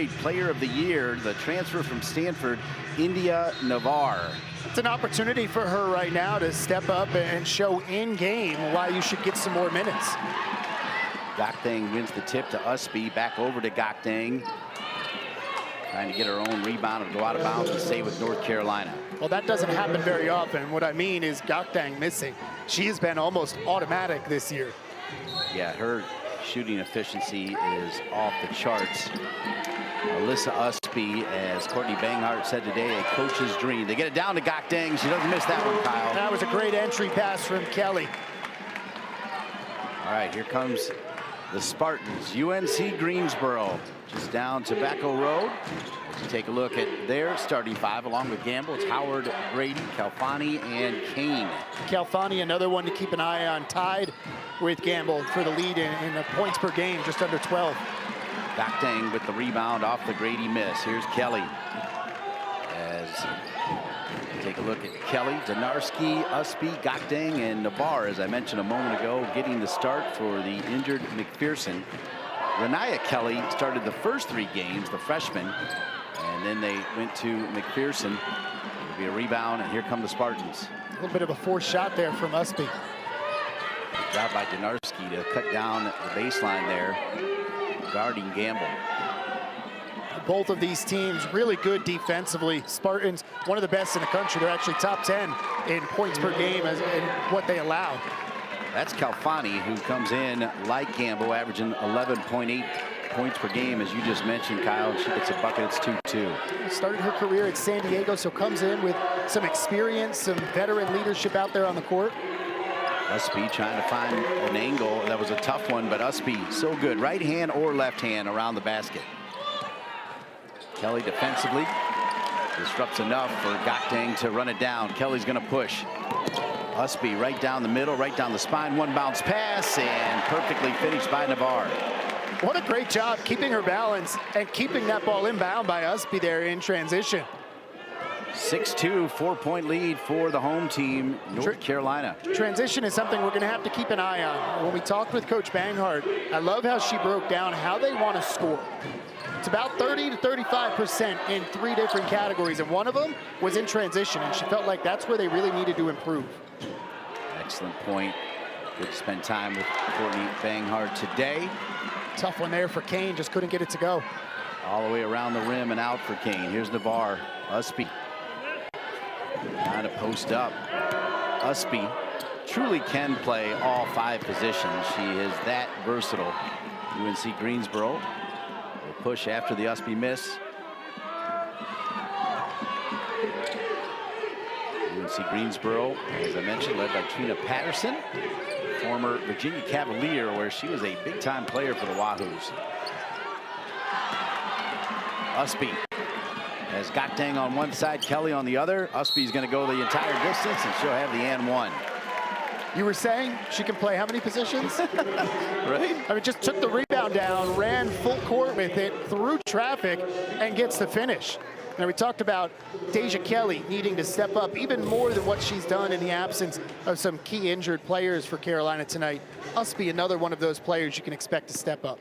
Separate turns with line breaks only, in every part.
Gatorade Player of the Year, the transfer from Stanford, India Navar.
It's an opportunity for her right now to step up and show in game why you should get some more minutes.
Gakdang wins the tip to Ustby, back over to Gakdang. Trying to get her own rebound and go out of bounds and stay with North Carolina.
Well, that doesn't happen very often. What I mean is Gakdang missing. She has been almost automatic this year.
Yeah, her shooting efficiency is off the charts. Alyssa Ustby, as Courtney Banghart said today, a coach's dream. They get it down to Gakdang. She doesn't miss that one, Kyle.
That was a great entry pass from Kelly.
All right, here comes the Spartans, UNC Greensboro, just down Tobacco Road. As you take a look at their starting five, along with Gamble, it's Howard, Grady, Calfani, and Kane.
Calfani, another one to keep an eye on, tied with Gamble for the lead in the points per game, just under 12.
Gakdang with the rebound off the Grady miss. Here's Kelly. As you take a look at Kelly, Donarski, Ustby, Gakdang, and Navar, as I mentioned a moment ago, getting the start for the injured McPherson. Renaya Kelly started the first 3 games, the freshman, and then they went to McPherson. It'll be a rebound, and here come the Spartans.
A little bit of a forced shot there from Ustby.
Good job by Donarski to cut down the baseline there, guarding Gamble.
Both of these teams really good defensively. Spartans, one of the best in the country. They're actually top 10 in points per game in what they allow.
That's Calfani, who comes in like Gamble, averaging 11.8 points per game, as you just mentioned, Kyle. She gets a bucket. It's 2-2.
Started her career at San Diego, so comes in with some experience, some veteran leadership out there on the court.
Ustby trying to find an angle. That was a tough one, but Ustby so good. Right hand or left hand around the basket. Kelly defensively disrupts enough for Gakdang to run it down. Kelly's going to push. Ustby right down the middle, right down the spine. One bounce pass, and perfectly finished by Navar.
What a great job keeping her balance and keeping that ball inbound by Ustby there in transition.
6-2, 4-point lead for the home team, North Carolina.
Transition is something we're going to have to keep an eye on. When we talked with Coach Banghart, I love how she broke down how they want to score. It's about 30 to 35% in 3 different categories, and one of them was in transition, and she felt like that's where they really needed to improve.
Excellent point. Good to spend time with Courtney Banghart today.
Tough one there for Kane, just couldn't get it to go.
All the way around the rim and out for Kane. Here's Navar. Ustby trying to post up. Ustby truly can play all 5 positions. She is that versatile. UNC Greensboro will push after the Ustby miss. UNC Greensboro, as I mentioned, led by Trina Patterson, former Virginia Cavalier, where she was a big-time player for the Wahoos. Ustby has Gakdang on one side, Kelly on the other. Ustby's going to go the entire distance, and she'll have the and one.
You were saying she can play how many positions?
Right?
I mean, just took the rebound down, ran full court with it, through traffic, and gets the finish. Now, we talked about Deja Kelly needing to step up even more than what she's done in the absence of some key injured players for Carolina tonight. Ustby, another one of those players you can expect to step up.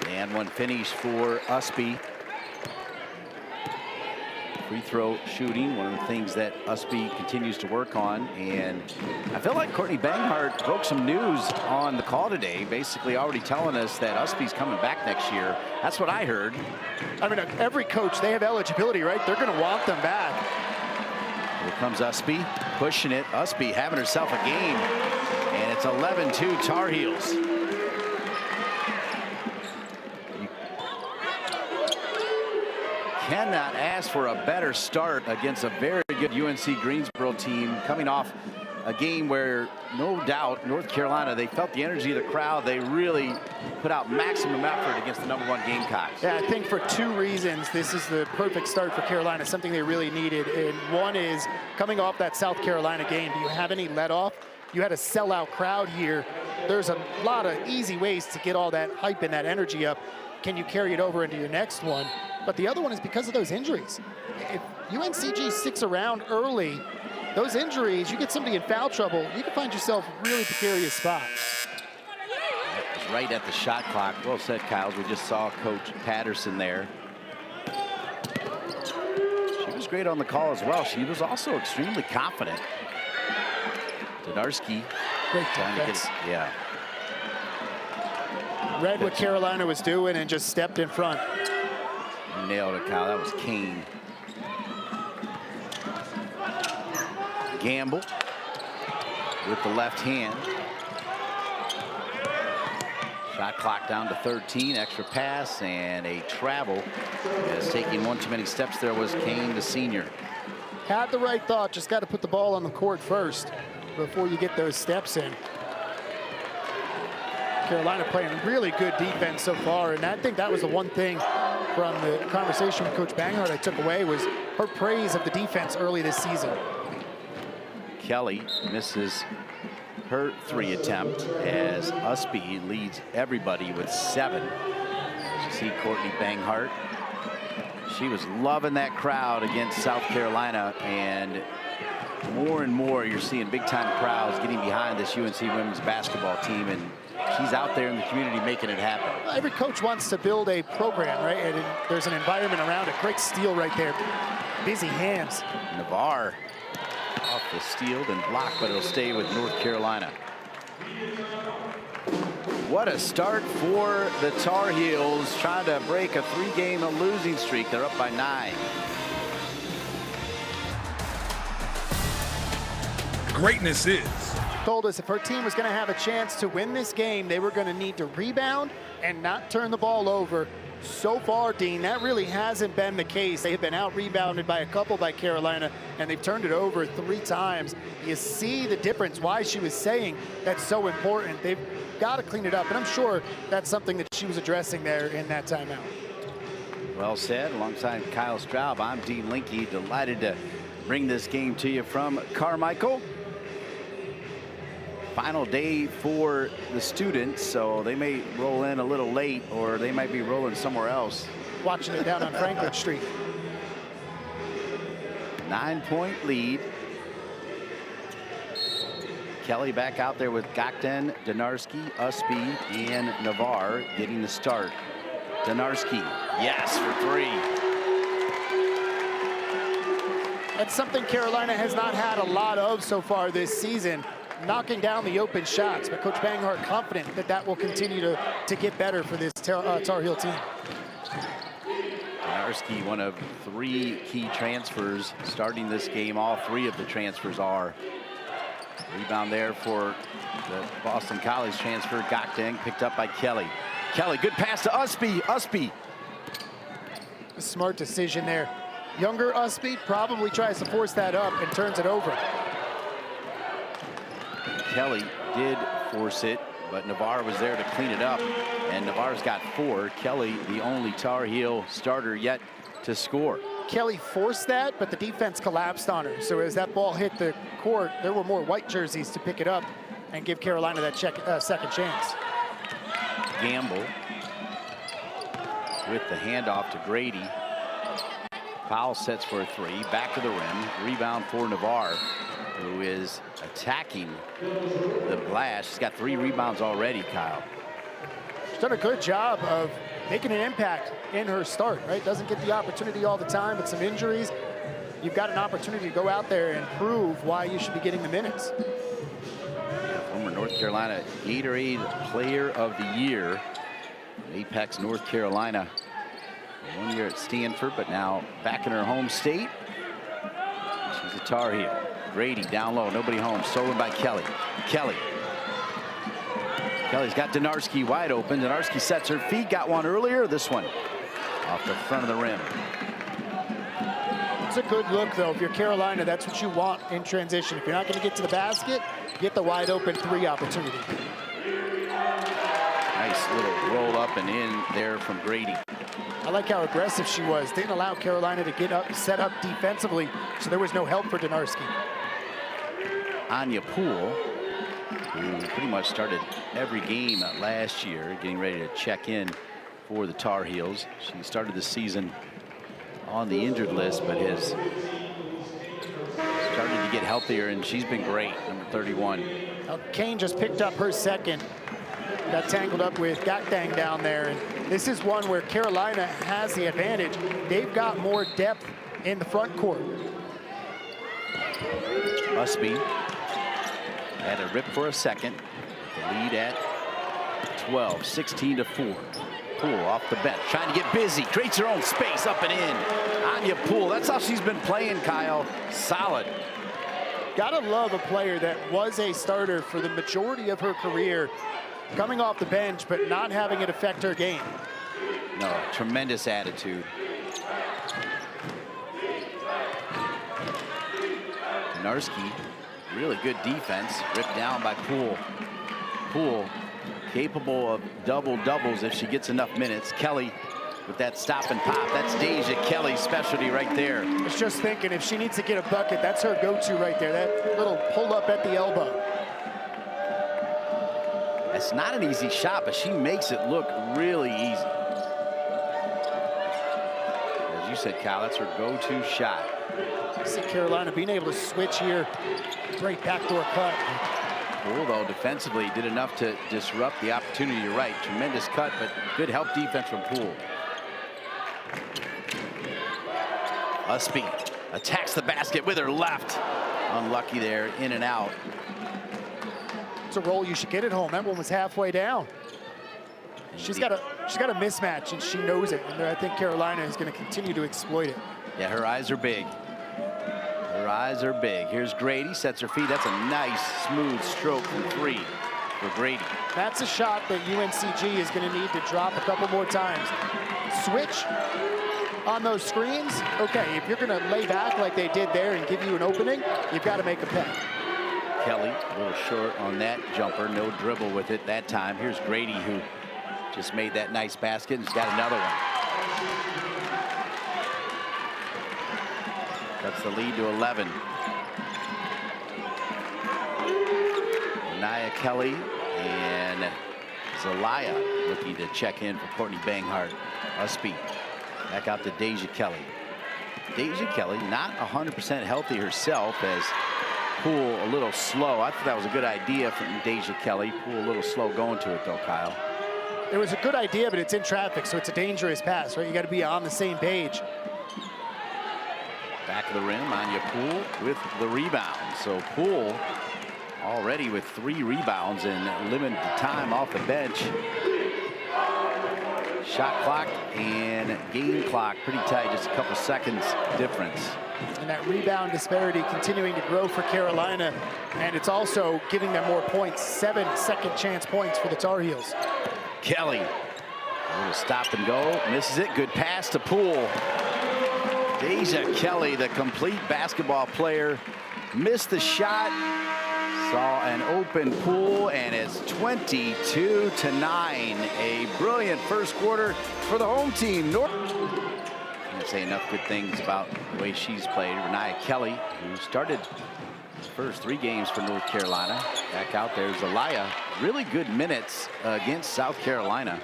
And one finish for Ustby. Free throw shooting, one of the things that Ustby continues to work on. And I feel like Courtney Banghart broke some news on the call today, basically already telling us that Ustby's coming back next year. That's what I heard.
I mean, every coach, they have eligibility, right? They're going to want them back.
Here comes Ustby, pushing it. Ustby having herself a game. And it's 11-2 Tar Heels. Cannot ask for a better start against a very good UNC Greensboro team, coming off a game where, no doubt, North Carolina, they felt the energy of the crowd. They really put out maximum effort against the #1 Gamecocks.
Yeah, I think for 2 reasons, this is the perfect start for Carolina, something they really needed. And one is coming off that South Carolina game. Do you have any let off? You had a sellout crowd here. There's a lot of easy ways to get all that hype and that energy up. Can you carry it over into your next one? But the other one is because of those injuries. If UNCG sticks around early, those injuries, you get somebody in foul trouble, you can find yourself a really precarious spot.
It's right at the shot clock. Well said, Kyles. We just saw Coach Patterson there. She was great on the call as well. She was also extremely confident. Donarski.
Great defense.
Yeah.
Read what Carolina was doing and just stepped in front.
Nailed it, Kyle. That was Kane. Gamble with the left hand. Shot clock down to 13. Extra pass and a travel. As taking one too many steps there was Kane, the senior.
Had the right thought. Just got to put the ball on the court first before you get those steps in. Carolina playing really good defense so far, and I think that was the one thing from the conversation with Coach Banghart I took away was her praise of the defense early this season.
Kelly misses her 3 attempt as Ustby leads everybody with 7. You see Courtney Banghart. She was loving that crowd against South Carolina, and more you're seeing big-time crowds getting behind this UNC women's basketball team, and she's out there in the community making it happen.
Every coach wants to build a program, right? And there's an environment around it. Great steal right there. Busy hands.
Navarre off the steal and blocked, but it'll stay with North Carolina. What a start for the Tar Heels, trying to break a 3-game losing streak. They're up by 9.
Greatness is.
Told us if her team was going to have a chance to win this game, they were going to need to rebound and not turn the ball over. So far, Dean, that really hasn't been the case. They have been out-rebounded by a couple by Carolina, and they've turned it over 3 times. You see the difference, why she was saying that's so important. They've got to clean it up, and I'm sure that's something that she was addressing there in that timeout.
Well said. Alongside Kyle Straub, I'm Dean Linke. Delighted to bring this game to you from Carmichael. Final day for the students, so they may roll in a little late, or they might be rolling somewhere else.
Watching it down on Franklin Street.
9-point lead. Kelly back out there with Gakden, Donarski, Ustby, and Navarre getting the start. Donarski, yes, for 3.
That's something Carolina has not had a lot of so far this season. Knocking down the open shots, but Coach Banghart confident that that will continue to get better for this Tar Heel team.
Donarski, one of 3 key transfers starting this game. All 3 of the transfers are. Rebound there for the Boston College transfer. Gakden picked up by Kelly. Kelly, good pass to Ustby. Ustby.
A smart decision there. Younger Ustby probably tries to force that up and turns it over.
Kelly did force it, but Navarre was there to clean it up, and Navarre's got 4. Kelly, the only Tar Heel starter yet to score.
Kelly forced that, but the defense collapsed on her. So as that ball hit the court, there were more white jerseys to pick it up and give Carolina that second chance.
Gamble with the handoff to Grady. Powell sets for a 3, back to the rim. Rebound for Navarre, who is attacking the glass. She's got 3 rebounds already, Kyle.
She's done a good job of making an impact in her start, right? Doesn't get the opportunity all the time, but some injuries. You've got an opportunity to go out there and prove why you should be getting the minutes.
Former North Carolina Gatorade Player of the Year. Apex, North Carolina. 1 year at Stanford, but now back in her home state. She's a Tar Heel. Grady down low, nobody home, stolen by Kelly. Kelly's got Donarski wide open. Donarski sets her feet, got one earlier. This one off the front of the rim.
It's a good look, though. If you're Carolina, that's what you want in transition. If you're not going to get to the basket, get the wide open 3 opportunity.
Nice little roll up and in there from Grady.
I like how aggressive she was. Didn't allow Carolina to get up, set up defensively, so there was no help for Donarski.
Anya Poole, who pretty much started every game last year, getting ready to check in for the Tar Heels. She started the season on the injured list, but has started to get get healthier, and she's been great, number 31.
Now, Kane just picked up her second. Got tangled up with Gakdang down there. And this is one where Carolina has the advantage. They've got more depth in the front court.
Ustby had a rip for a second. The lead at 12, 16-4. Poole off the bench, trying to get busy, creates her own space, up and in. Anya Poole, that's how she's been playing, Kyle. Solid.
Gotta love a player that was a starter for the majority of her career, coming off the bench, but not having it affect her game.
No, tremendous attitude. Donarski, really good defense, ripped down by Poole. Poole capable of double-doubles if she gets enough minutes. Kelly with that stop and pop. That's Deja Kelly's specialty right there.
I was just thinking, if she needs to get a bucket, that's her go-to right there. That little pull-up at the elbow.
It's not an easy shot, but she makes it look really easy. As you said, Kyle, that's her go-to shot.
I see Carolina being able to switch here. Great backdoor cut.
Poole, though, defensively did enough to disrupt the opportunity. You're right, tremendous cut, but good help defense from Poole. Ustby attacks the basket with her left. Unlucky there, in and out.
It's a roll you should get at home. That one was halfway down. She's got a mismatch, and she knows it. And I think Carolina is going to continue to exploit it.
Yeah, her eyes are big. Her eyes are big. Here's Grady, sets her feet. That's a nice, smooth stroke from three for Grady.
That's a shot that UNCG is going to need to drop a couple more times. Switch on those screens. Okay, if you're going to lay back like they did there and give you an opening, you've got to make a pay.
Kelly, a little short on that jumper. No dribble with it that time. Here's Grady, who just made that nice basket and has got another one. That's the lead to 11. Deja Kelly and Zelaya looking to check in for Courtney Banghart. Ustby back out to Deja Kelly. Deja Kelly not 100% healthy herself, as Poole a little slow. I thought that was a good idea from Deja Kelly. Poole a little slow going to it though, Kyle.
It was a good idea, but it's in traffic, so it's a dangerous pass, right? You got to be on the same page.
Back of the rim, Anya Poole with the rebound. So Poole already with 3 rebounds and limited time off the bench. Shot clock and game clock pretty tight, just a couple seconds difference.
And that rebound disparity continuing to grow for Carolina, and it's also giving them more points. 7 second chance points for the Tar Heels.
Kelly, a little stop and go, misses it. Good pass to Poole. Deja Kelly, the complete basketball player, missed the shot. Saw an open Poole, and it's 22-9. A brilliant first quarter for the home team. Can't say enough good things about the way she's played. Deja Kelly, who started his first 3 games for North Carolina. Back out there, Zelaya. Really good minutes against South Carolina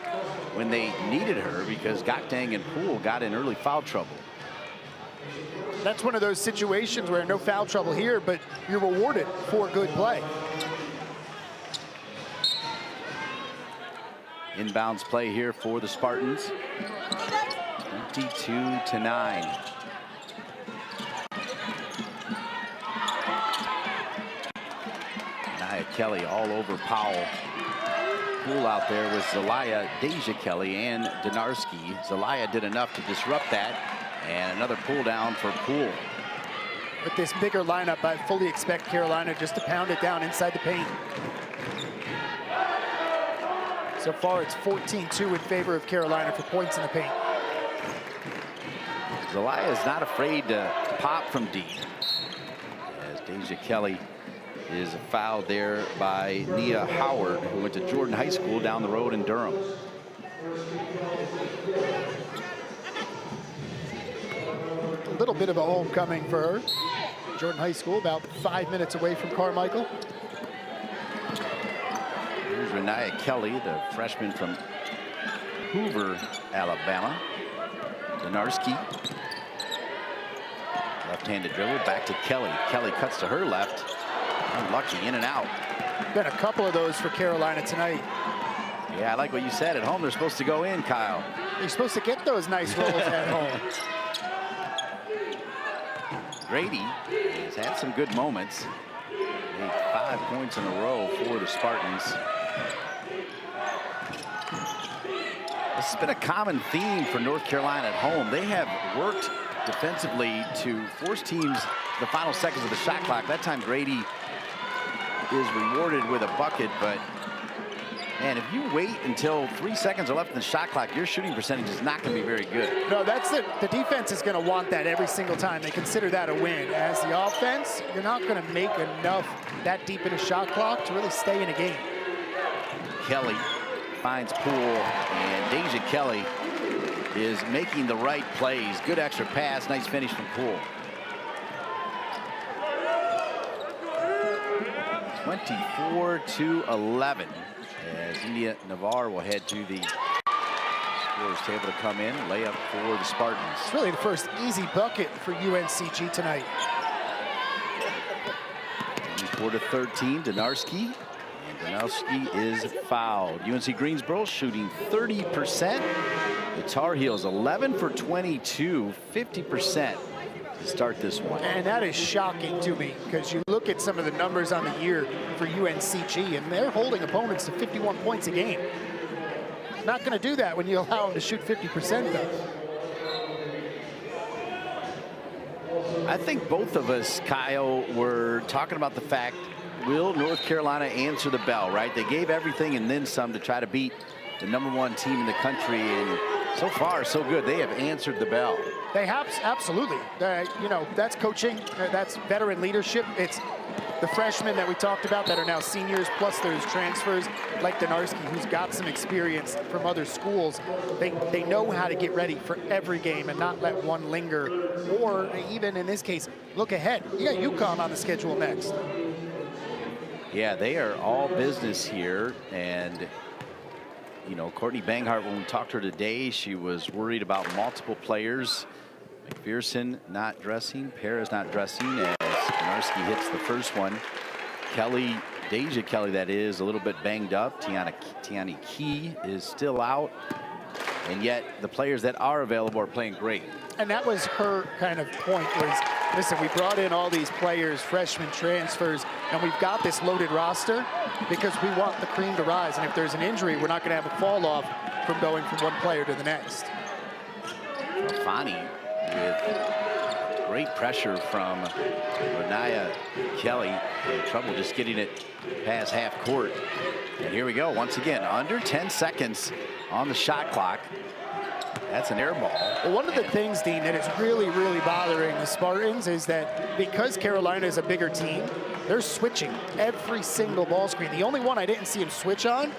when they needed her, because Gakdang and Poole got in early foul trouble.
That's one of those situations where no foul trouble here, but you're rewarded for good play.
Inbounds play here for the Spartans. 22-9. Deja Kelly all over Powell. Poole out there with Zelaya, Deja Kelly, and Donarski. Zelaya did enough to disrupt that. And another pull down for Poole.
With this bigger lineup, I fully expect Carolina just to pound it down inside the paint. So far, it's 14-2 in favor of Carolina for points in the paint.
Zelaya is not afraid to pop from deep, as Deja Kelly is fouled there by Nia Howard, who went to Jordan High School down the road in Durham.
A little bit of a homecoming for her. Jordan High School, about 5 minutes away from Carmichael.
Here's Deja Kelly, the freshman from Hoover, Alabama. Donarski. Left-handed dribble back to Kelly. Kelly cuts to her left. Unlucky, in and out.
Been a couple of those for Carolina tonight.
Yeah, I like what you said. At home, they're supposed to go in, Kyle.
You're supposed to get those nice rolls at home.
Grady has had some good moments. Made 5 points in a row for the Spartans. This has been a common theme for North Carolina at home. They have worked defensively to force teams to the final seconds of the shot clock. That time Grady is rewarded with a bucket, but man, if you wait until 3 seconds are left in the shot clock, your shooting percentage is not going to be very good.
No, that's it. The defense is going to want that every single time. They consider that a win. As the offense, you're not going to make enough that deep in a shot clock to really stay in a game.
Kelly finds Poole, and Deja Kelly is making the right plays. Good extra pass, nice finish from Poole. 24-11 as India Navarre will head to the scorer's table to come in. Layup for the Spartans.
It's really the first easy bucket for UNCG tonight.
24-13, Donarski. And Donarski is fouled. UNC Greensboro shooting 30%. The Tar Heels 11 for 22, 50% to start this one.
And that is shocking to me because you look at some of the numbers on the year for UNCG and they're holding opponents to 51 points a game. Not going to do that when you allow them to shoot 50% though.
I think both of us, Kyle, were talking about the fact, will North Carolina answer the bell, right? They gave everything and then some to try to beat the #1 team in the country, and so far, so good. They have answered the bell.
They have, absolutely. You know, that's coaching, that's veteran leadership. It's the freshmen that we talked about that are now seniors, plus there's transfers like Donarski, who's got some experience from other schools. They know how to get ready for every game and not let one linger, or even in this case, look ahead. You got UConn on the schedule next.
Yeah, they are all business here, and you know, Courtney Banghart, when we talked to her today, she was worried about multiple players. McPherson not dressing, Perez not dressing, as Donarski hits the first one. Kelly, Deja Kelly that is, a little bit banged up. Tiani Key is still out, and yet the players that are available are playing great.
And that was her kind of point was, listen, we brought in all these players, freshmen, transfers, and we've got this loaded roster because we want the cream to rise. And if there's an injury, we're not going to have a fall off from going from one player to the next.
Fani with great pressure from Renaya Kelly. Trouble just getting it past half court. And here we go. Once again, under 10 seconds on the shot clock. That's an air ball.
Well, one of the things, Dean, that is really, really bothering the Spartans is that because Carolina is a bigger team, they're switching every single ball screen. The only one I didn't see him switch on,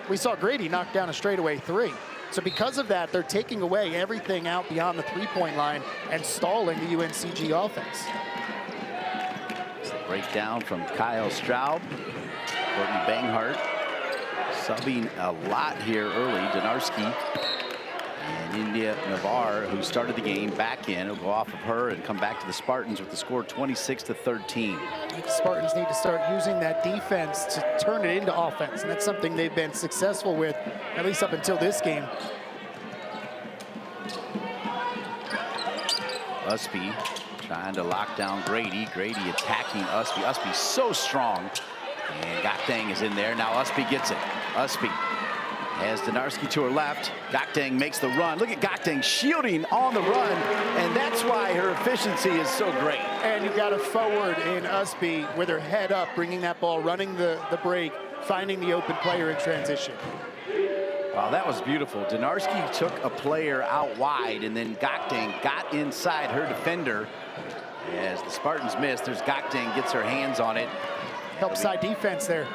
we saw Grady knock down a straightaway 3. So because of that, they're taking away everything out beyond the three-point line and stalling the UNCG offense.
It's a breakdown from Kyle Straub. Courtney Banghart subbing a lot here early. Donarski and India Navarre, who started the game, back in. Will go off of her and come back to the Spartans with the score 26-13.
The Spartans need to start using that defense to turn it into offense, and that's something they've been successful with, at least up until this game.
Ustby trying to lock down Grady. Grady attacking Ustby. Ustby so strong. And Gakdang is in there. Now Ustby gets it. Ustby has Donarski to her left. Gakdang makes the run. Look at Gakdang shielding on the run, and that's why her efficiency is so great.
And you've got a forward in Ustby with her head up, bringing that ball, running the break, finding the open player in transition.
Wow, that was beautiful. Donarski took a player out wide, and then Gakdang got inside her defender. As the Spartans miss, there's Gakdang, gets her hands on it.
Help side defense there.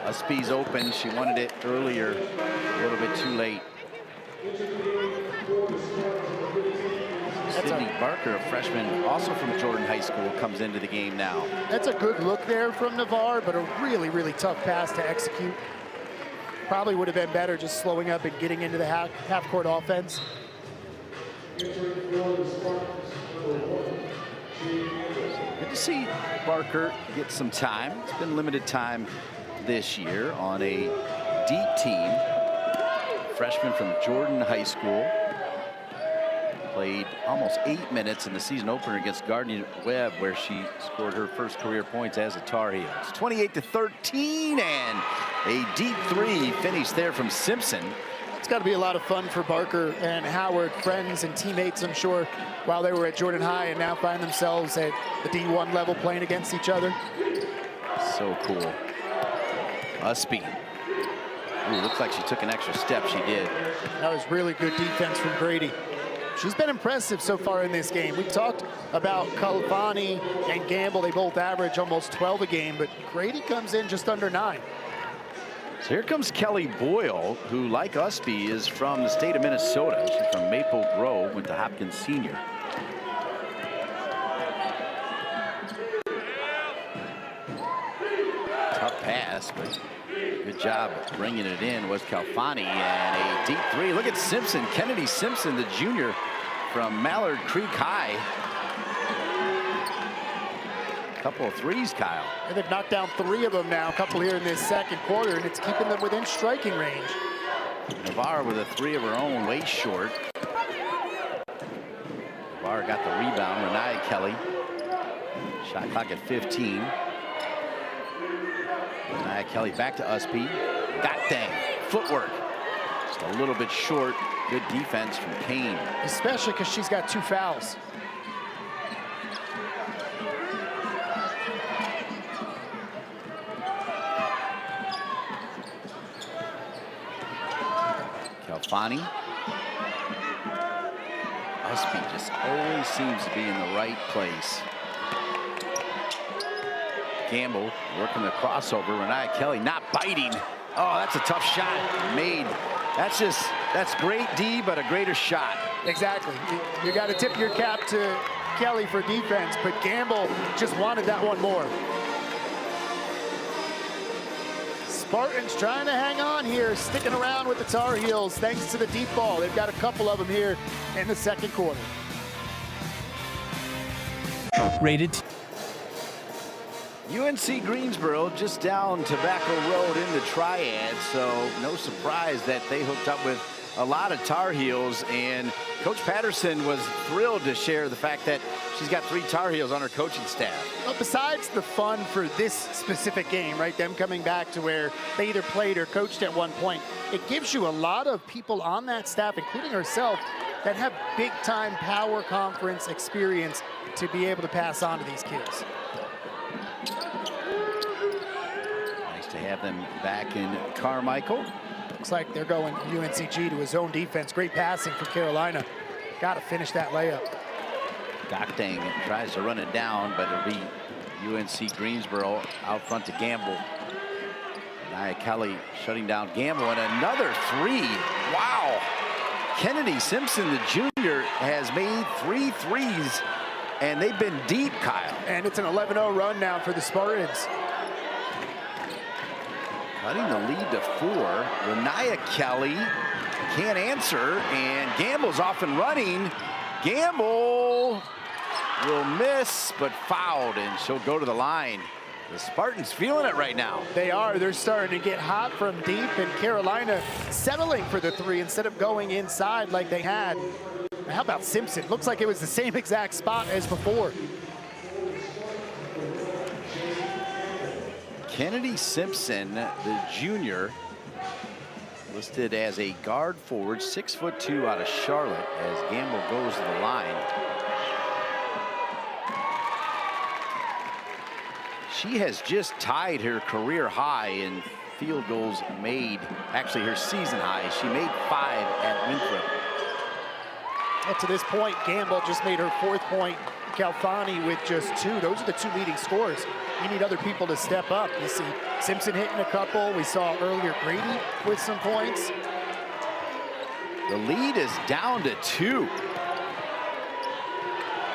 Ustby's open. She wanted it earlier, a little bit too late. Sydney Barker, a freshman, also from Jordan High School, comes into the game now.
That's a good look there from Navarre, but a really, really tough pass to execute. Probably would have been better just slowing up and getting into the half-court offense.
to see Barker get some time. It's been limited time this year on a deep team. Freshman from Jordan High School. Played almost 8 minutes in the season opener against Gardner-Webb, where she scored her first career points as a Tar Heel. It's 28-13, and a deep three finish there from Simpson.
It's got to be a lot of fun for Barker and Howard, friends and teammates, I'm sure, while they were at Jordan High and now find themselves at the D1 level playing against each other.
So cool. Ustby. Ooh, looks like she took an extra step. She did.
That was really good defense from Grady. She's been impressive so far in this game. We talked about Kalfani and Gamble. They both average almost 12 a game, but Grady comes in just under 9.
So here comes Kelly Boyle, who, like Ustby, is from the state of Minnesota. She's from Maple Grove, went to Hopkins Senior. Tough pass, but good job bringing it in was Kalfani, and a deep three. Look at Simpson, Kennedy Simpson, the junior from Mallard Creek High. Couple of threes, Kyle.
And they've knocked down 3 of them now, a couple here in this second quarter, and it's keeping them within striking range.
Navarre with a 3 of her own, way short. Navarre got the rebound. Renaya Kelly. Shot clock at 15. Renaya Kelly back to Ustby. God dang, footwork. Just a little bit short. Good defense from Kane.
Especially because she's got 2 fouls.
Kalfani. Ustby just always seems to be in the right place. Gamble working the crossover. Renaya Kelly not biting. Oh, that's a tough shot made. That's great D, but a greater shot.
Exactly. You got to tip your cap to Kelly for defense, but Gamble just wanted that one more. Spartans trying to hang on here, sticking around with the Tar Heels thanks to the deep ball. They've got a couple of them here in the second quarter.
Rated.
UNC Greensboro just down Tobacco Road in the Triad, so no surprise that they hooked up with a lot of Tar Heels, and Coach Patterson was thrilled to share the fact that she's got 3 Tar Heels on her coaching staff.
Well, besides the fun for this specific game, right, them coming back to where they either played or coached at one point, it gives you a lot of people on that staff, including herself, that have big-time power conference experience to be able to pass on to these kids.
Nice to have them back in Carmichael.
Looks like they're going UNCG to his own defense. Great passing for Carolina. Got to finish that layup.
Gokdang tries to run it down, but it'll be UNC Greensboro out front to Gamble. Renaya Kelly shutting down Gamble, and another 3. Wow. Kennedy Simpson, the junior, has made 3 threes, and they've been deep, Kyle.
And it's an 11-0 run now for the Spartans.
Cutting the lead to 4. Renaya Kelly can't answer, and Gamble's off and running. Gamble will miss, but fouled, and she'll go to the line. The Spartans feeling it right now.
They are. They're starting to get hot from deep, and Carolina settling for the 3 instead of going inside like they had. How about Simpson? Looks like it was the same exact spot as before.
Kennedy Simpson, the junior, listed as a guard forward, 6'2" out of Charlotte, as Gamble goes to the line. She has just tied her career high in field goals made, actually her season high. She made 5 at Winthrop.
Up to this point, Gamble just made her 4th point. Kalfani with just 2. Those are the 2 leading scorers. You need other people to step up. You see Simpson hitting a couple. We saw earlier Grady with some points.
The lead is down to 2.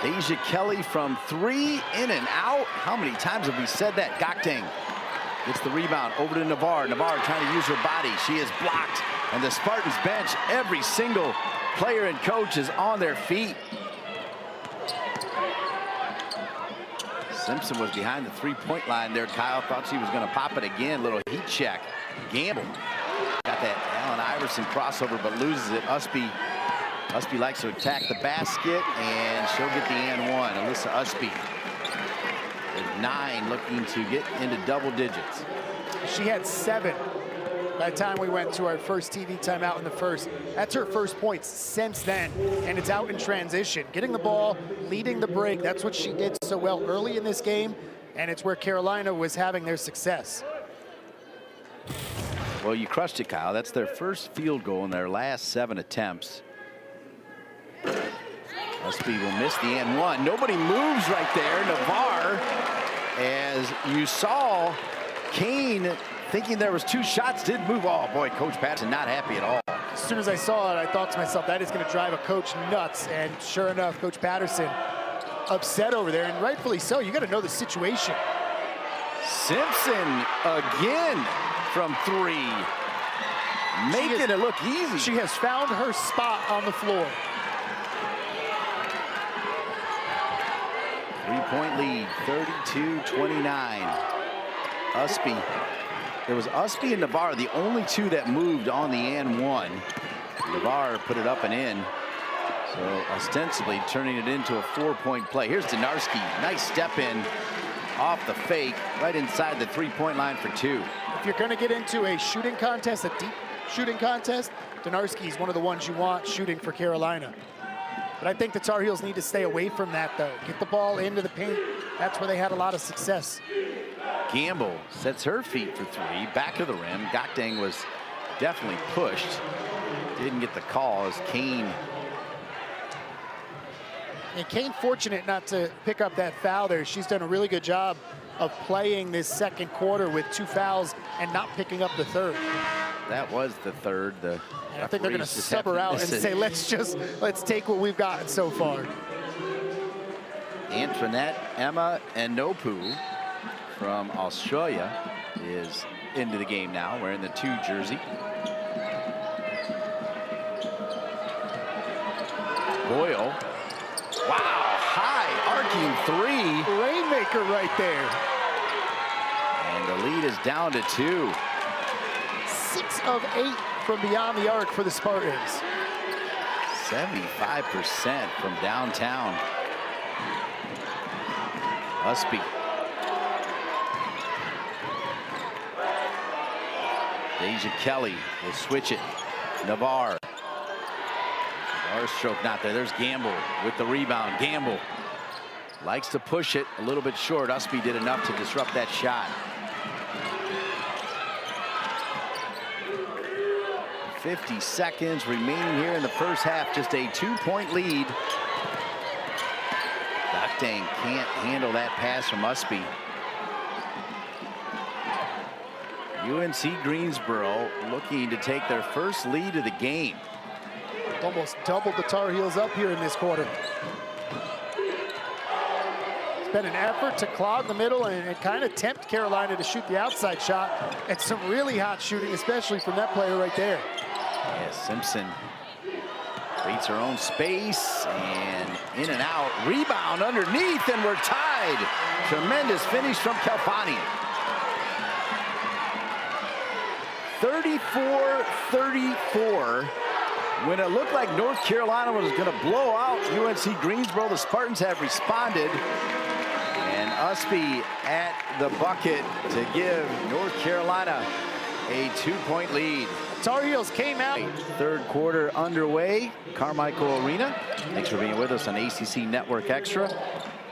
Deja Kelly from 3, in and out. How many times have we said that? Gokdang gets the rebound over to Navarre. Navarre trying to use her body. She is blocked. And the Spartans bench, every single player and coach is on their feet. Simpson was behind the three-point line there. Kyle thought she was going to pop it again. Little heat check. Gamble got that Allen Iverson crossover, but loses it. Ustby likes to attack the basket, and she'll get the and one. Alyssa Ustby with 9, looking to get into double digits.
She had 7 by the time we went to our first TV timeout in the first. That's her first points since then, and it's out in transition. Getting the ball, leading the break, that's what she did so well early in this game, and it's where Carolina was having their success.
Well, you crushed it, Kyle. That's their first field goal in their last 7 attempts. Ustby will miss the and one. Nobody moves right there. Navarre, as you saw, Kane thinking there was 2 shots, did move. Oh boy, Coach Patterson not happy at all.
As soon as I saw it, I thought to myself, that is going to drive a coach nuts. And sure enough, Coach Patterson upset over there, and rightfully so. You got to know the situation.
Simpson again from 3, making it look easy.
She has found her spot on the floor.
3-point lead, 32-29. Ustby. It was Ustby and Navarre, the only 2 that moved on the and one. Navarre put it up and in. So ostensibly turning it into a 4-point play. Here's Donarski. Nice step in off the fake, right inside the 3-point line for 2.
If you're going to get into a shooting contest, a deep shooting contest, Donarski is one of the ones you want shooting for Carolina. But I think the Tar Heels need to stay away from that, though. Get the ball into the paint. That's where they had a lot of success.
Gamble sets her feet for 3, back of the rim. Gakdeng was definitely pushed. Didn't get the call as Kane.
And Kane fortunate not to pick up that foul there. She's done a really good job of playing this second quarter with 2 fouls and not picking up the third.
That was the third.
And I think they're going to sub her out and say, let's take what we've gotten so far.
Antoinette Emma Enopu from Australia is into the game now, wearing the 2 jersey. Boyle. Wow, high arcing 3.
Rainmaker right there.
And the lead is down to 2.
6 of 8 from beyond the arc for the Spartans.
75% from downtown. Ustby. Deja Kelly will switch it. Navarre. Navarre's stroke not there. There's Gamble with the rebound. Gamble likes to push it a little bit short. Ustby did enough to disrupt that shot. 50 seconds remaining here in the first half. Just a 2-point lead. Gakdeng can't handle that pass from Ustby. UNC Greensboro looking to take their first lead of the game.
Almost doubled the Tar Heels up here in this quarter. It's been an effort to clog the middle and kind of tempt Carolina to shoot the outside shot. And some really hot shooting, especially from that player right there.
Yeah, Simpson creates her own space and in and out. Rebound underneath, and we're tied. Tremendous finish from Kelfani. 34-34. When it looked like North Carolina was going to blow out UNC Greensboro, the Spartans have responded. And Ustby at the bucket to give North Carolina a 2-point lead.
Tar Heels came out.
Third quarter underway. Carmichael Arena. Thanks for being with us on ACC Network Extra.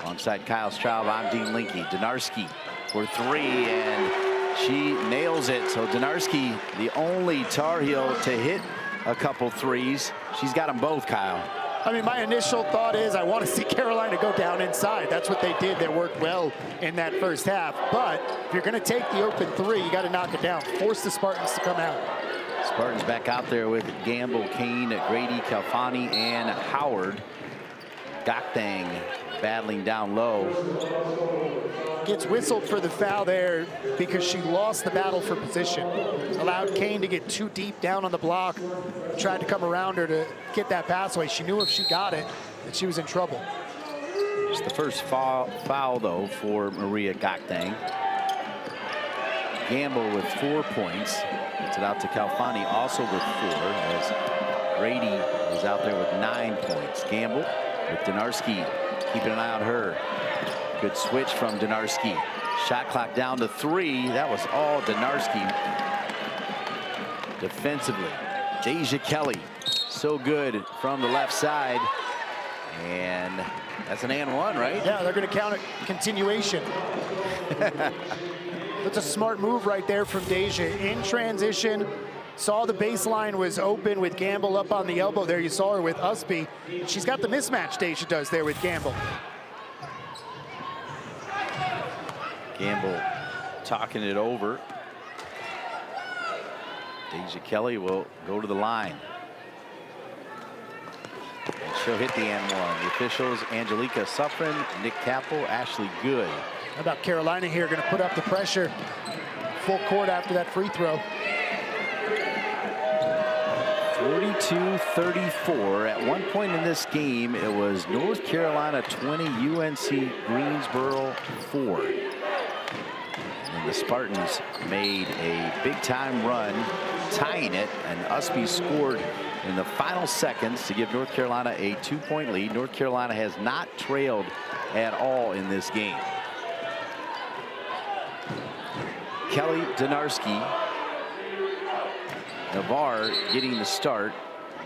Alongside Kyle Straub, I'm Dean Linke. Donarski for 3, and she nails it. So Donarski, the only Tar Heel to hit a couple threes. She's got them both, Kyle.
I mean, my initial thought is I want to see Carolina go down inside. That's what they did. They worked well in that first half. But if you're going to take the open 3, you got to knock it down. Force the Spartans to come out.
Spartans back out there with Gamble, Kane, Grady, Kelfani, and Howard. Gakdeng battling down low.
Gets whistled for the foul there because she lost the battle for position. Allowed Kane to get too deep down on the block. Tried to come around her to get that pass away. She knew if she got it that she was in trouble.
It's the first foul though, for Maria Gakdang. Gamble with 4 points. Gets it out to Kalfani, also with 4, as Grady is out there with 9 points. Gamble with Donarski, keeping an eye on her. Good switch from Donarski. Shot clock down to 3. That was all Donarski. Defensively, Deja Kelly, so good from the left side. And that's an and one, right?
Yeah, they're going to count it continuation. That's a smart move right there from Deja. In transition, saw the baseline was open with Gamble up on the elbow there. You saw her with Ustby. She's got the mismatch Deja does there with Gamble.
Gamble talking it over. Deja Kelly will go to the line. And she'll hit the and one. The officials, Angelica Suffren, Nick Capel, Ashley Good.
How about Carolina here, going to put up the pressure. Full court after that free throw.
42-34. At one point in this game, it was North Carolina 20, UNC Greensboro 4. And the Spartans made a big-time run, tying it, and Ustby scored in the final seconds to give North Carolina a 2-point lead. North Carolina has not trailed at all in this game. Kelly, Donarski, Navarre getting the start.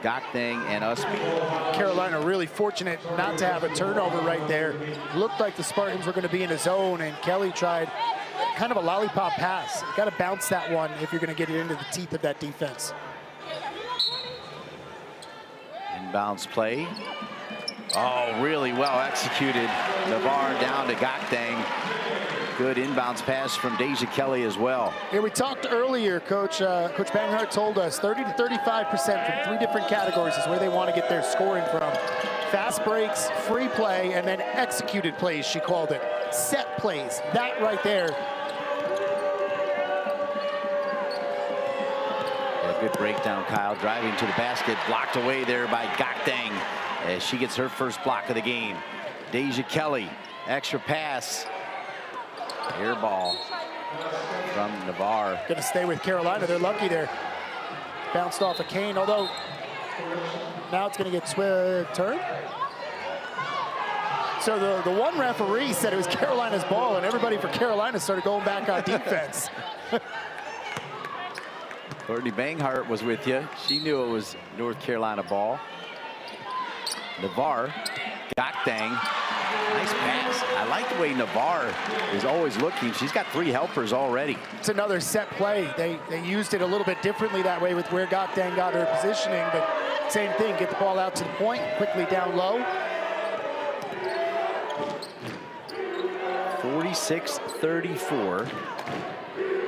Gakdang and Ustby.
Carolina really fortunate not to have a turnover right there. Looked like the Spartans were going to be in a zone, and Kelly tried kind of a lollipop pass. You got to bounce that one if you're going to get it into the teeth of that defense.
Inbounds play. Oh, really well executed. Navarre down to Gakdang. Good inbounds pass from Deja Kelly as well.
Here we talked earlier, Coach Banghart told us 30 to 35% from 3 different categories is where they want to get their scoring from. Fast breaks, free play, and then executed plays, she called it. Set plays, that right there.
A good breakdown, Kyle, driving to the basket, blocked away there by Gakdang as she gets her first block of the game. Deja Kelly, extra pass. Air ball from Navarre.
Going to stay with Carolina. They're lucky there. Bounced off a cane, although now it's going to get turned. So the one referee said it was Carolina's ball, and everybody for Carolina started going back on defense.
Courtney Banghart was with you. She knew it was North Carolina ball. Navarre, Gakdang. Nice pass. I like the way Navarre is always looking. She's got 3 helpers already.
It's another set play. They used it a little bit differently that way with where Gakdang got her positioning, but same thing, get the ball out to the point, quickly down low.
46-34.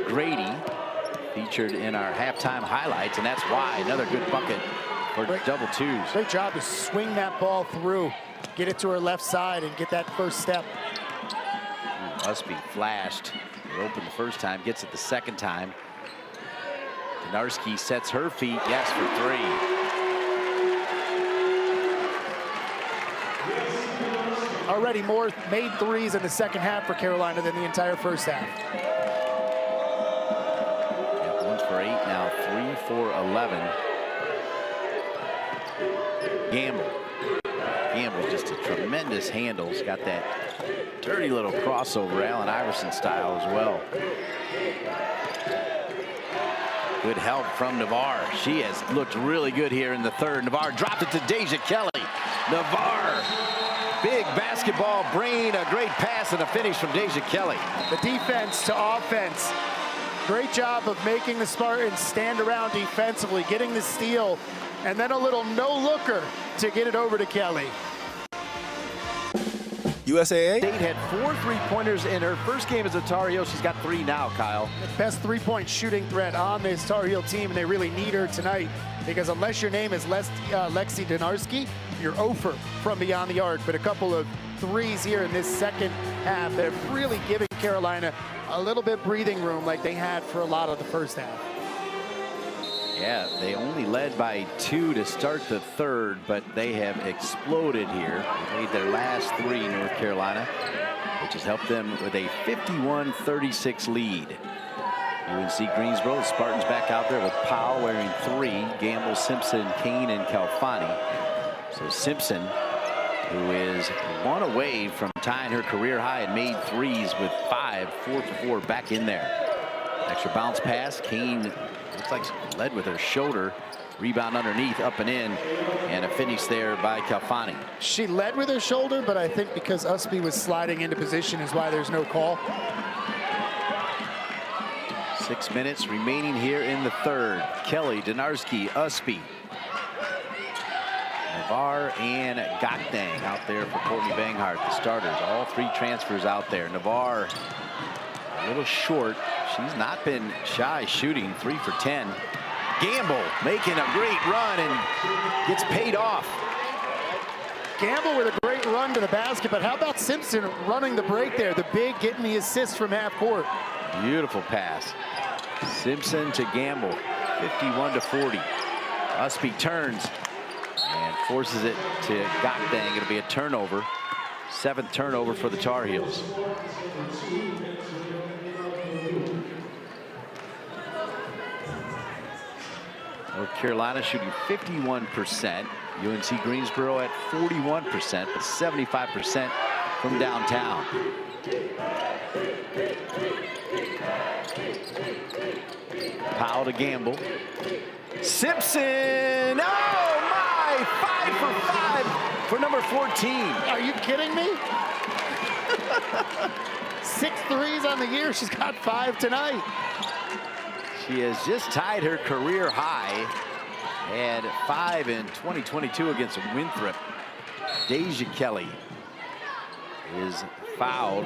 Grady featured in our halftime highlights, and that's why another good bucket for double twos.
Great job to swing that ball through. Get it to her left side and get that first step.
Ustby flashed. It opened the first time, gets it the second time. Donarski sets her feet, yes, for 3.
Already more made threes in the second half for Carolina than the entire first half.
Yeah, 1 for 8 now, 3 for 11. Gamble. Gamble, just a tremendous handle. He's got that dirty little crossover, Allen Iverson style as well. Good help from Navarre. She has looked really good here in the third. Navarre dropped it to Deja Kelly. Navarre, big basketball brain, a great pass and a finish from Deja Kelly.
The defense to offense. Great job of making the Spartans stand around defensively, getting the steal, and then a little no-looker to get it over to Kelly.
USAA?
State had 4 3-pointers in her first game as a Tar Heel. She's got 3 now, Kyle.
The best 3-point shooting threat on this Tar Heel team, and they really need her tonight because unless your name is Lexi Donarski, you're 0 from beyond the arc. But a couple of threes here in this second half that have really given Carolina a little bit breathing room like they had for a lot of the first half.
Yeah, they only led by 2 to start the third, but they have exploded here. They made their last 3, North Carolina, which has helped them with a 51-36 lead. UNC Greensboro, the Spartans back out there with Powell wearing 3, Gamble, Simpson, Kane, and Calfani. So Simpson, who is 1 away from tying her career high and made 3s with 5, 4 for 4 back in there. Extra bounce pass. Kane looks like she led with her shoulder. Rebound underneath, up and in, and a finish there by Calfani.
She led with her shoulder, but I think because Ustby was sliding into position is why there's no call.
6 minutes remaining here in the third. Kelly, Donarski, Ustby, Navarre, and Gakdang out there for Courtney Banghart, the starters. All 3 transfers out there. Navarre a little short. She's not been shy shooting, 3 for 10. Gamble making a great run and gets paid off.
Gamble with a great run to the basket, but how about Simpson running the break there? The big getting the assist from half court.
Beautiful pass. Simpson to Gamble, 51-40. Ustby turns and forces it to Gakdang. It'll be a turnover. 7th turnover for the Tar Heels. North Carolina shooting 51%. UNC Greensboro at 41%, but 75% from downtown. Powell to Gamble. Simpson! Oh my! 5 for 5 for number 14.
Are you kidding me? 6 threes on the year. She's got 5 tonight.
She has just tied her career high. Had 5 in 2022 against Winthrop. Deja Kelly is fouled.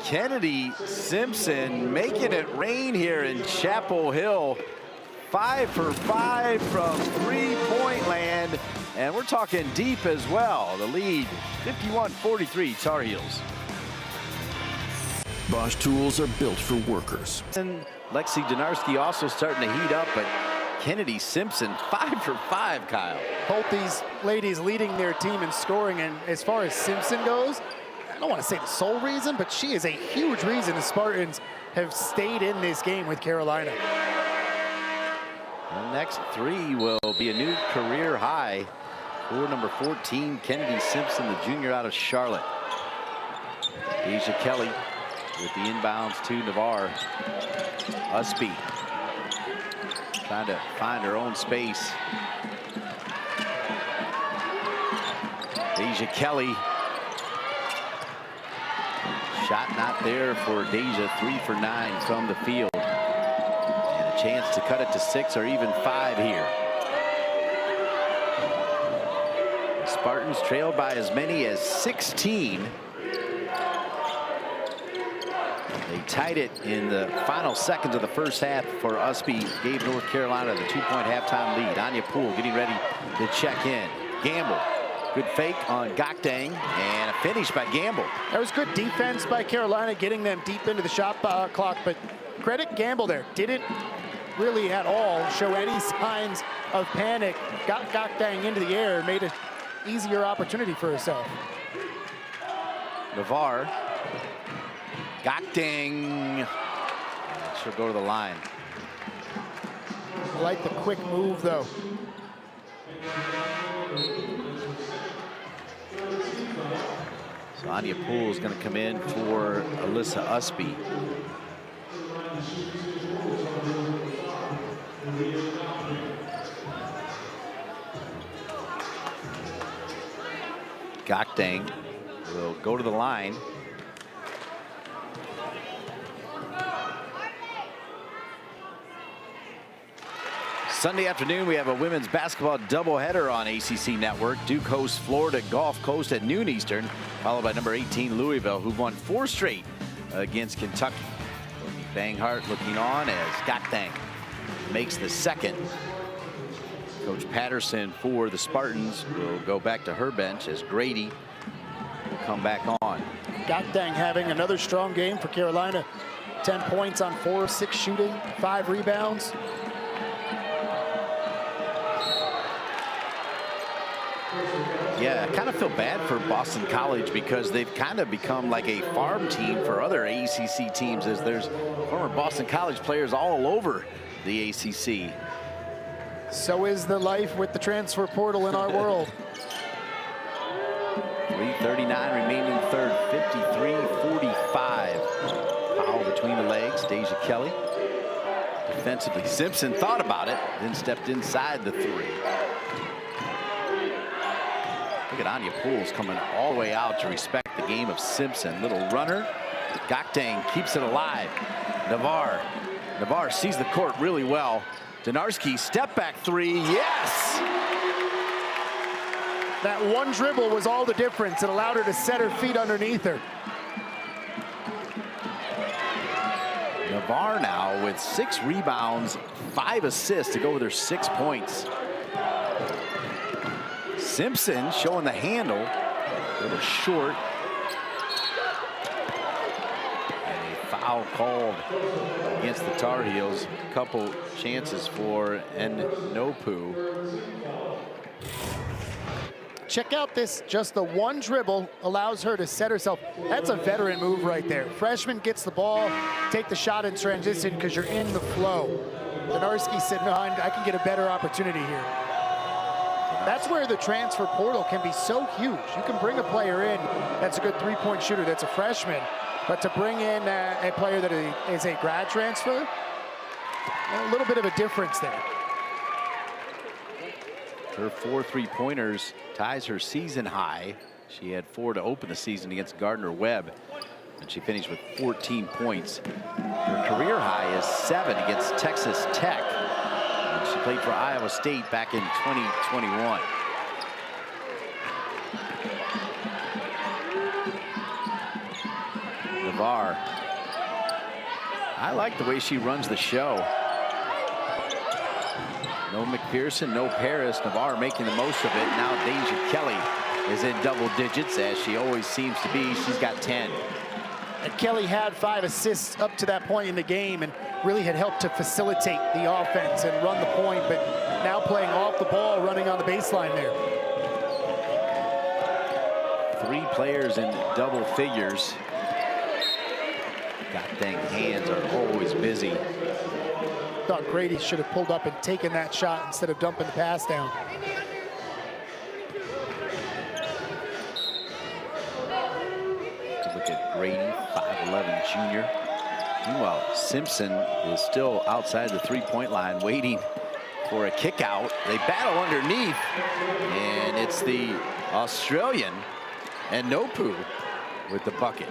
Kennedy Simpson making it rain here in Chapel Hill. 5 for 5 from three-point land. And we're talking deep as well. The lead, 51-43 Tar Heels.
Bosch tools are built for workers.
And Lexi Donarski also starting to heat up, but Kennedy Simpson 5 for 5, Kyle.
Both these ladies leading their team in scoring, and as far as Simpson goes, I don't want to say the sole reason, but she is a huge reason the Spartans have stayed in this game with Carolina.
The next 3 will be a new career high for number 14, Kennedy Simpson, the junior out of Charlotte. Deja Kelly with the inbounds to Navarre. Ustby trying to find her own space. Deja Kelly. Shot not there for Deja. 3 for 9 from the field. And a chance to cut it to 6 or even 5 here. The Spartans trailed by as many as 16. They tied it in the final seconds of the first half for Ustby. Gave North Carolina the 2-point halftime lead. Anya Poole getting ready to check in. Gamble. Good fake on Gakdang, and a finish by Gamble.
That was good defense by Carolina, getting them deep into the shot clock, but credit Gamble there. Didn't really at all show any signs of panic. Got Gakdang into the air, made an easier opportunity for herself.
Navarre. Gakdang. She'll go to the line.
I like the quick move, though.
So Anya Poole is going to come in for Alyssa Ustby. Gakdang will go to the line. Sunday afternoon, we have a women's basketball doubleheader on ACC Network. Duke hosts Florida Gulf Coast at noon Eastern, followed by number 18 Louisville, who've won 4 straight against Kentucky. Courtney Banghart looking on as Gakdang makes the second. Coach Patterson for the Spartans will go back to her bench as Grady will come back on.
Gakdang having another strong game for Carolina. 10 points on 4 of 6 shooting, 5 rebounds.
Yeah, I kind of feel bad for Boston College because they've kind of become like a farm team for other ACC teams, as there's former Boston College players all over the ACC.
So is the life with the transfer portal in our world.
3:39 remaining third, 53-45. Foul between the legs, Deja Kelly. Defensively, Simpson thought about it, then stepped inside the 3. Look at Anya Pools coming all the way out to respect the game of Simpson. Little runner. Gakdeng keeps it alive. Navarre sees the court really well. Donarski, step back 3, yes!
That one dribble was all the difference. It allowed her to set her feet underneath her.
Navarre now with 6 rebounds, 5 assists to go with her 6 points. Simpson showing the handle, a little short. And a foul called against the Tar Heels. A couple chances for Nopu.
Check out this, just the one dribble allows her to set herself. That's a veteran move right there. Freshman gets the ball, take the shot in transition because you're in the flow. Donarski said, no, I can get a better opportunity here. That's where the transfer portal can be so huge. You can bring a player in that's a good 3-point shooter, that's a freshman, but to bring in a player that is a grad transfer, a little bit of a difference there.
Her 4 3-pointers ties her season high. She had 4 to open the season against Gardner-Webb, and she finished with 14 points. Her career high is 7 against Texas Tech. And she played for Iowa State back in 2021. Navarre. I like the way she runs the show. No McPherson, no Paris. Navarre making the most of it. Now Deja Kelly is in double digits, as she always seems to be. She's got 10.
And Kelly had 5 assists up to that point in the game and really had helped to facilitate the offense and run the point, but now playing off the ball, running on the baseline there.
3 players in double figures. Gakdeng hands are always busy.
Thought Grady should have pulled up and taken that shot instead of dumping the pass down.
To look at Grady, 5'11" junior. Meanwhile, Simpson is still outside the 3-point line waiting for a kick out. They battle underneath, and it's the Australian and Nopu with the bucket.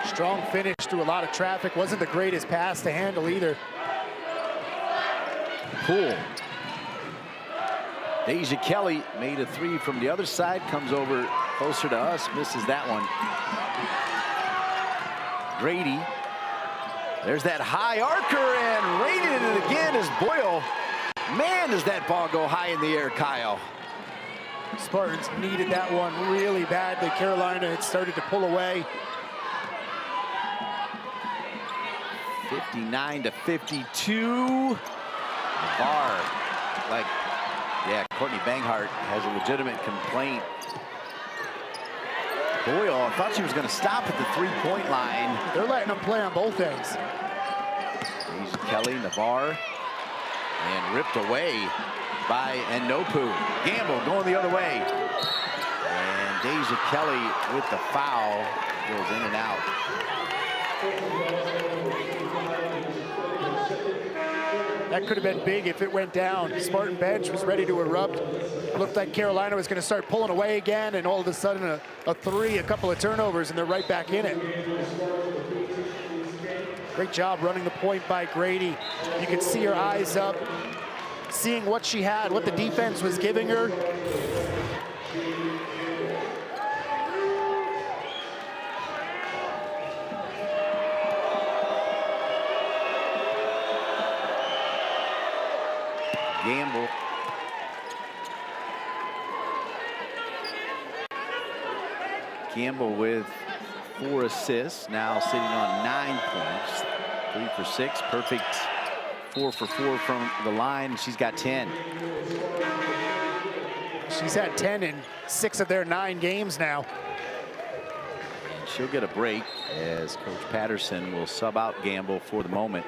Strong finish through a lot of traffic. Wasn't the greatest pass to handle either.
Poole. Deja Kelly made a 3 from the other side, comes over closer to us, misses that one. Grady. There's that high arcer, and rated it again as Boyle. Man, does that ball go high in the air, Kyle.
Spartans needed that one really badly. Carolina had started to pull away.
59-52. Navarre, like, yeah, Courtney Banghart has a legitimate complaint. Boyle, I thought she was going to stop at the 3-point line.
They're letting them play on both ends.
Deja Kelly, Navarre, and ripped away by Nopu. Gamble going the other way. And Deja Kelly with the foul goes in and out.
That could have been big if it went down. The Spartan bench was ready to erupt. Looked like Carolina was going to start pulling away again, and all of a sudden a 3, a couple of turnovers, and they're right back in it. Great job running the point by Grady. You could see her eyes up, seeing what she had, what the defense was giving her.
Gamble. Gamble with 4 assists, now sitting on 9 points. 3 for 6, perfect 4 for 4 from the line. She's got 10.
She's had 10 in 6 of their 9 games now.
And she'll get a break as Coach Patterson will sub out Gamble for the moment.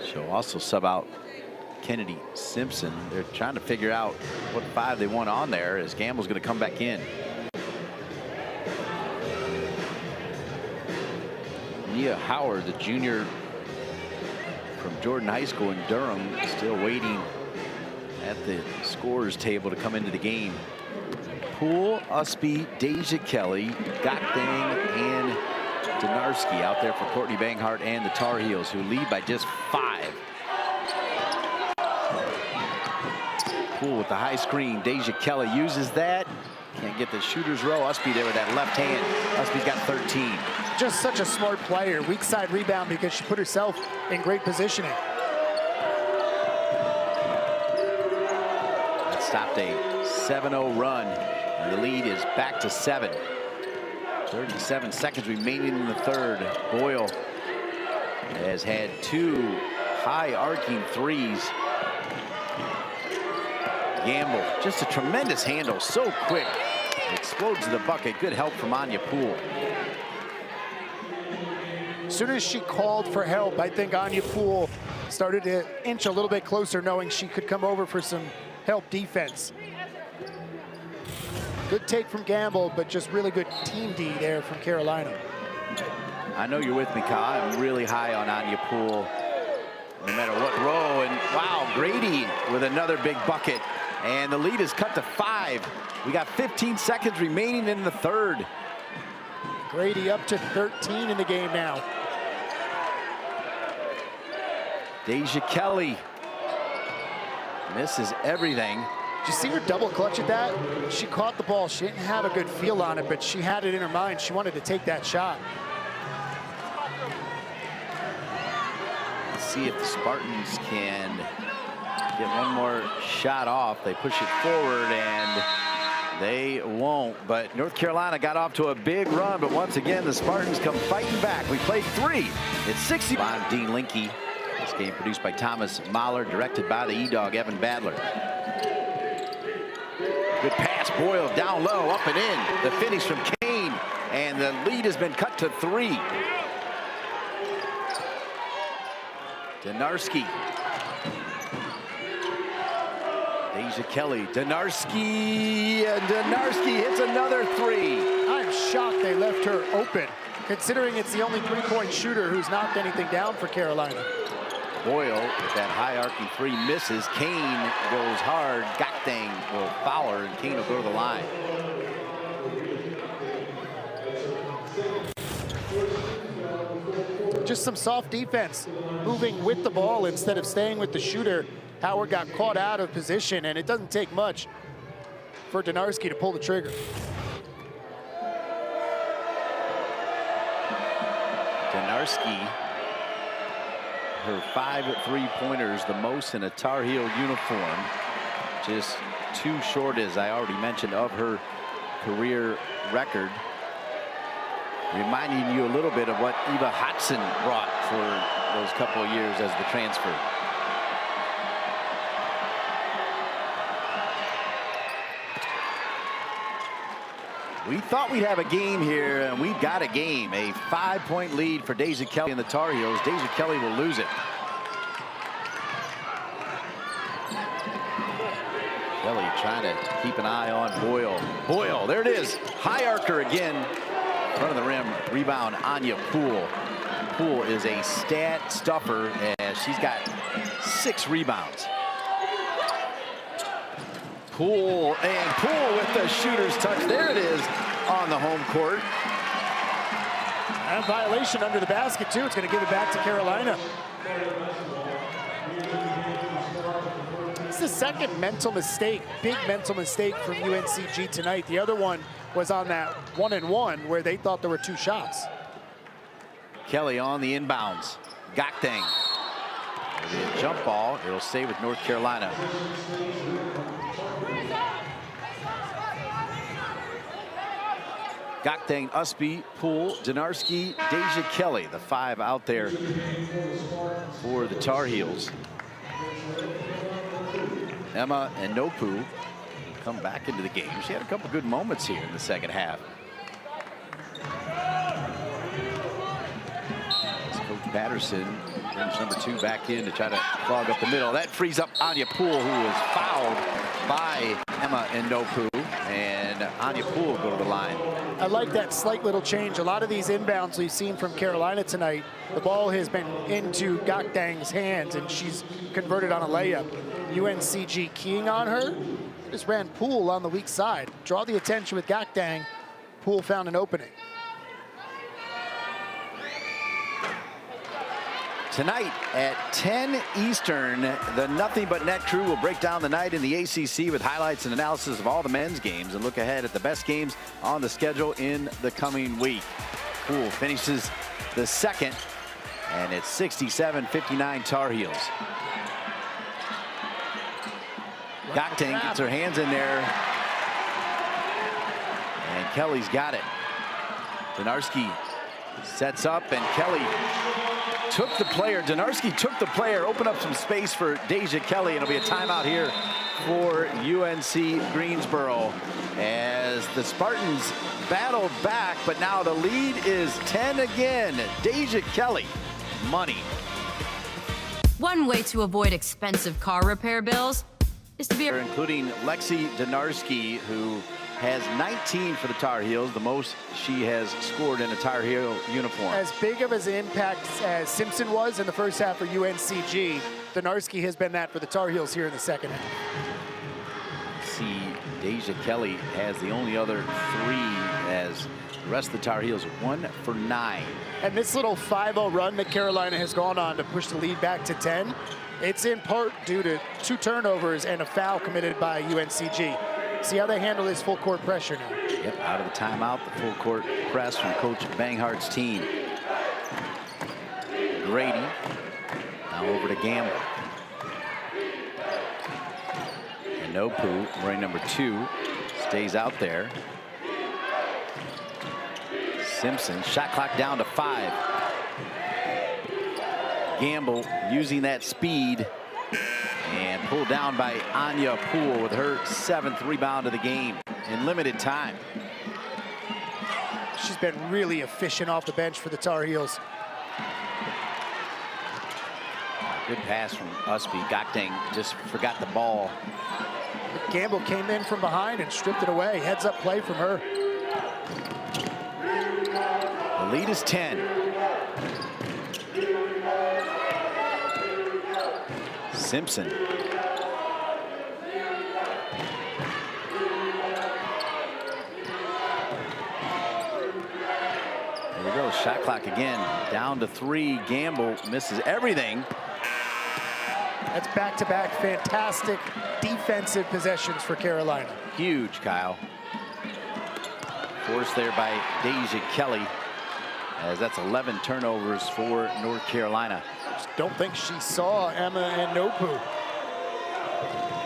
She'll also sub out Kennedy Simpson. They're trying to figure out what 5 they want on there as Gamble's going to come back in. Nia Howard, the junior from Jordan High School in Durham, still waiting at the scorers table to come into the game. Poole, Ustby, Deja Kelly, Gotting, and Donarski out there for Courtney Banghart and the Tar Heels, who lead by just 5. Poole with the high screen. Deja Kelly uses that. Can't get the shooter's row. Ustby there with that left hand. Ustby's got 13.
Just such a smart player. Weak side rebound because she put herself in great positioning.
That stopped a 7-0 run, and the lead is back to 7. 37 seconds remaining in the third. Boyle has had 2 high arcing threes. Gamble, just a tremendous handle, so quick. Explodes to the bucket. Good help from Anya Poole.
As soon as she called for help, I think Anya Poole started to inch a little bit closer, knowing she could come over for some help defense. Good take from Gamble, but just really good team D there from Carolina.
I know you're with me, Kyle. I'm really high on Anya Poole, no matter what row. And wow, Grady with another big bucket. And the lead is cut to 5. We got 15 seconds remaining in the third.
Grady up to 13 in the game now.
Deja Kelly misses everything.
Did you see her double clutch at that? She caught the ball. She didn't have a good feel on it, but she had it in her mind. She wanted to take that shot.
Let's see if the Spartans can get one more shot off. They push it forward and they won't, but North Carolina got off to a big run, but once again the Spartans come fighting back. We played 3. It's 60. I'm Dean Linke. This game produced by Thomas Mahler, directed by the E-Dog Evan Badler. Good pass, Boyle down low, up and in. The finish from Kane, and the lead has been cut to 3. Donarski. Deja Kelly, Donarski, and Donarski hits another 3.
I'm shocked they left her open, considering it's the only three-point shooter who's knocked anything down for Carolina.
Boyle with that high arcing 3 misses. Kane goes hard. Gotting will foul her, and Kane will go to the line.
Just some soft defense, moving with the ball instead of staying with the shooter. Howard got caught out of position, and it doesn't take much for Donarski to pull the trigger.
Donarski, her 5 3-pointers, the most in a Tar Heel uniform. Just 2 short, as I already mentioned, of her career record. Reminding you a little bit of what Eva Hodson brought for those couple of years as the transfer. We thought we'd have a game here, and we've got a game. A 5-point lead for Deja Kelly and the Tar Heels. Deja Kelly will lose it. Kelly trying to keep an eye on Boyle. Boyle, there it is. High arcer again. Front of the rim, rebound, Anya Poole. Poole is a stat stuffer, as she's got 6 rebounds. Poole, and Poole with the shooter's touch. There it is on the home court.
And violation under the basket, too. It's going to give it back to Carolina. It's the second mental mistake, big mental mistake from UNCG tonight. The other one was on that 1-and-1 where they thought there were 2 shots.
Kelly on the inbounds. Gotting. It'll be a jump ball. It'll stay with North Carolina. Gakdeng, Ustby, Poole, Donarski, Deja Kelly, the 5 out there for the Tar Heels. Emma and Nopu come back into the game. She had a couple good moments here in the second half. Coach Patterson brings number 2 back in to try to clog up the middle. That frees up Anya Poole, who was fouled by Emma and Nopu, and Anya Poole go to the line.
I like that slight little change. A lot of these inbounds we've seen from Carolina tonight, the ball has been into Gakdeng's hands, and she's converted on a layup. UNCG keying on her, just ran Poole on the weak side. Draw the attention with Gakdeng. Poole found an opening.
Tonight at 10 Eastern, the Nothing But Net crew will break down the night in the ACC with highlights and analysis of all the men's games and look ahead at the best games on the schedule in the coming week. Poole finishes the second, and it's 67-59 Tar Heels. Gakdeng gets her hands in there, and Kelly's got it. Donarski sets up, and Kelly took the player. Donarski took the player, opened up some space for Deja Kelly, and it'll be a timeout here for UNC Greensboro as the Spartans battle back, but now the lead is 10 again. Deja Kelly, money.
One way to avoid expensive car repair bills is to be
including Lexi Donarski, who has 19 for the Tar Heels, the most she has scored in a Tar Heel uniform.
As big of an impact as Simpson was in the first half for UNCG, Donarski has been that for the Tar Heels here in the second half.
See, Deja Kelly has the only other 3, as the rest of the Tar Heels are 1 for 9.
And this little 5-0 run that Carolina has gone on to push the lead back to 10, it's in part due to 2 turnovers and a foul committed by UNCG. See how they handle this full court pressure now.
Yep, out of the timeout, the full court press from Coach Banghart's team. Grady, now over to Gamble. And Nopu, wearing number 2, stays out there. Simpson, shot clock down to 5. Gamble using that speed and pulled down by Anya Poole with her 7th rebound of the game in limited time.
She's been really efficient off the bench for the Tar Heels.
Good pass from Ustby. Gakdeng just forgot the ball.
Gamble came in from behind and stripped it away. Heads up play from her.
The lead is 10. Simpson. There we go, shot clock again, down to 3. Gamble misses everything.
That's back-to-back fantastic defensive possessions for Carolina.
Huge, Kyle. Forced there by Deja Kelly, as that's 11 turnovers for North Carolina.
Just don't think she saw Emma and Nopu.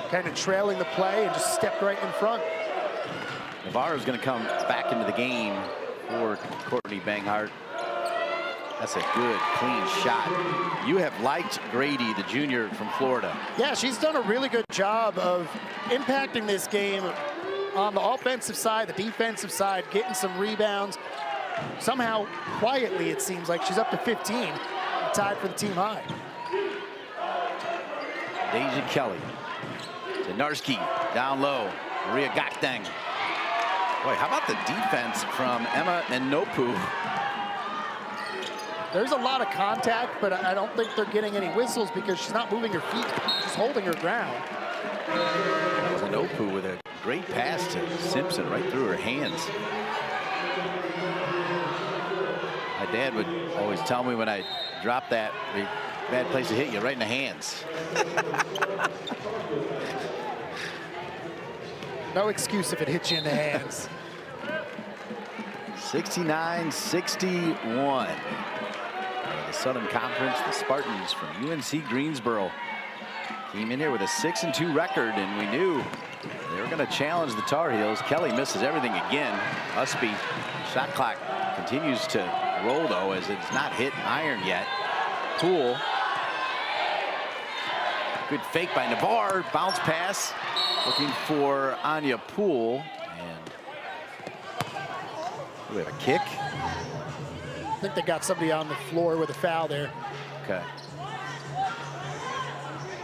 Kind of trailing the play and just stepped right in front.
Navarro's going to come back into the game for Courtney Banghart. That's a good, clean shot. You have liked Grady, the junior from Florida.
Yeah, she's done a really good job of impacting this game on the offensive side, the defensive side, getting some rebounds. Somehow, quietly, it seems like she's up to 15, tied for the team high.
Deja Kelly. Donarski down low. Maria Gakdeng. Boy, how about the defense from Emma and Nopu?
There's a lot of contact, but I don't think they're getting any whistles because she's not moving her feet, she's holding her ground.
Nopu with a great pass to Simpson right through her hands. My dad would always tell me when I dropped that, bad place to hit you, right in the hands.
No excuse if it hits you in the hands.
69-61. The Southern Conference, the Spartans from UNC Greensboro came in here with a 6-2 record, and we knew they were going to challenge the Tar Heels. Kelly misses everything again. Ustby Shot clock continues to roll, though, as it's not hit iron yet. Poole. Good fake by Navarre. Bounce pass. Looking for Anya Poole. And we have a kick.
I think they got somebody on the floor with a foul there.
Okay.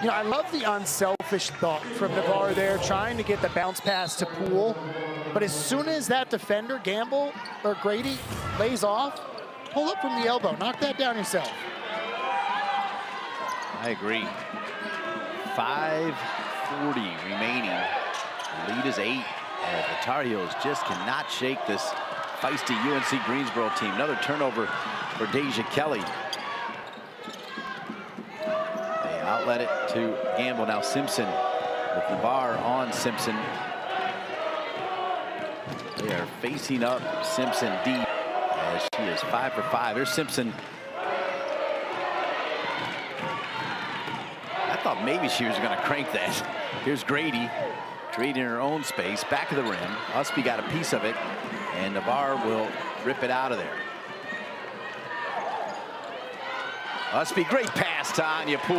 You know, I love the unselfish thought from Navarre there, trying to get the bounce pass to Poole. But as soon as that defender, Gamble or Grady, lays off, pull up from the elbow. Knock that down yourself.
I agree. 5:40 remaining. The lead is 8. And the Tar Heels just cannot shake this feisty UNC Greensboro team. Another turnover for Deja Kelly. They outlet it to Gamble. Now Simpson with Navarre on Simpson. They are facing up Simpson deep as she is 5 for 5. There's Simpson. I thought maybe she was going to crank that. Here's Grady creating her own space, back of the rim. Ustby got a piece of it, and Navarre will rip it out of there. Ustby, great pass to Anya Poole.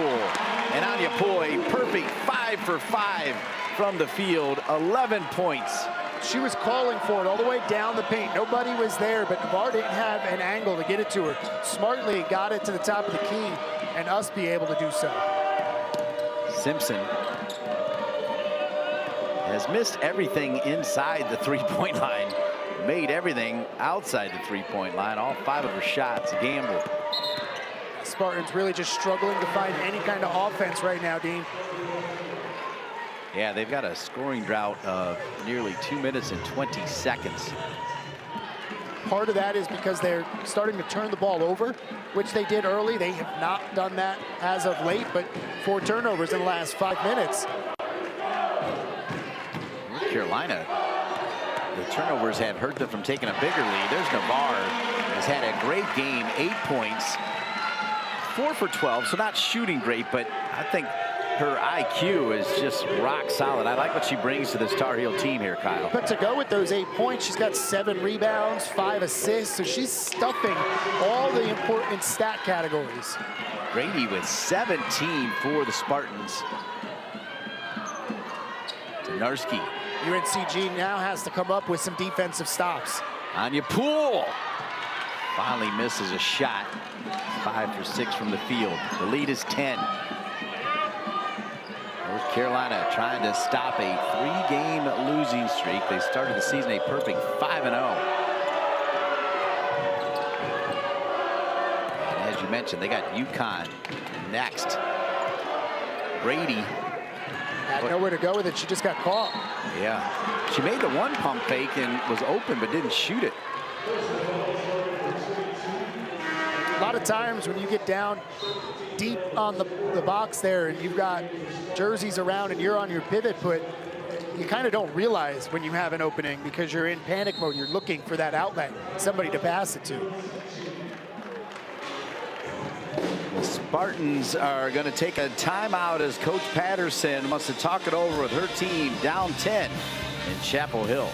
And Anya Poole, a perfect 5 for 5 from the field, 11 points.
She was calling for it all the way down the paint. Nobody was there, but Navarre didn't have an angle to get it to her. Smartly got it to the top of the key, and Ustby able to do so.
Simpson has missed everything inside the three-point line, made everything outside the three-point line. All 5 of her shots. Gamble.
Spartans really just struggling to find any kind of offense right now, Dean.
Yeah, they've got a scoring drought of nearly 2 minutes and 20 seconds.
Part of that is because they're starting to turn the ball over, which they did early. They have not done that as of late, but 4 turnovers in the last 5 minutes.
North Carolina, the turnovers have hurt them from taking a bigger lead. There's Navarre, has had a great game, 8 points, 4 for 12, so not shooting great, but I think her IQ is just rock solid. I like what she brings to this Tar Heel team here, Kyle.
But to go with those 8 points, she's got 7 rebounds, 5 assists, so she's stuffing all the important stat categories.
Grady with 17 for the Spartans. Donarski.
UNCG now has to come up with some defensive stops.
Anya Poole finally misses a shot. 5 for 6 from the field. The lead is 10. North Carolina trying to stop a 3-game losing streak. They started the season a perfect 5-0. And as you mentioned, they got UConn next. Brady
Had nowhere to go with it. She just got caught.
Yeah. She made the one pump fake and was open but didn't shoot it.
A lot of times when you get down deep on the box there and you've got jerseys around and you're on your pivot foot, you kind of don't realize when you have an opening because you're in panic mode. You're looking for that outlet, somebody to pass it to.
The Spartans are going to take a timeout as Coach Patterson wants to talk it over with her team down 10 in Chapel Hill.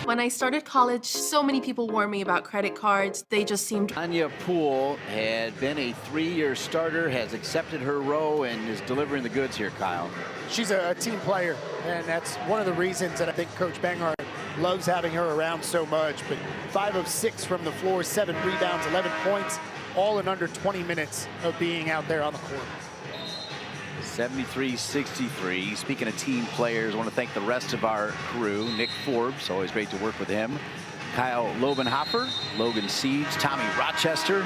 When I started college, so many people warned me about credit cards. They just seemed...
Anya Poole had been a 3-year starter, has accepted her role, and is delivering the goods here, Kyle.
She's a team player, and that's one of the reasons that I think Coach Banghart loves having her around so much. But 5 of 6 from the floor, 7 rebounds, 11 points, all in under 20 minutes of being out there on the court.
73-63. Speaking of team players, I want to thank the rest of our crew. Nick Forbes, always great to work with him. Kyle Lobenhofer, Logan Siege, Tommy Rochester.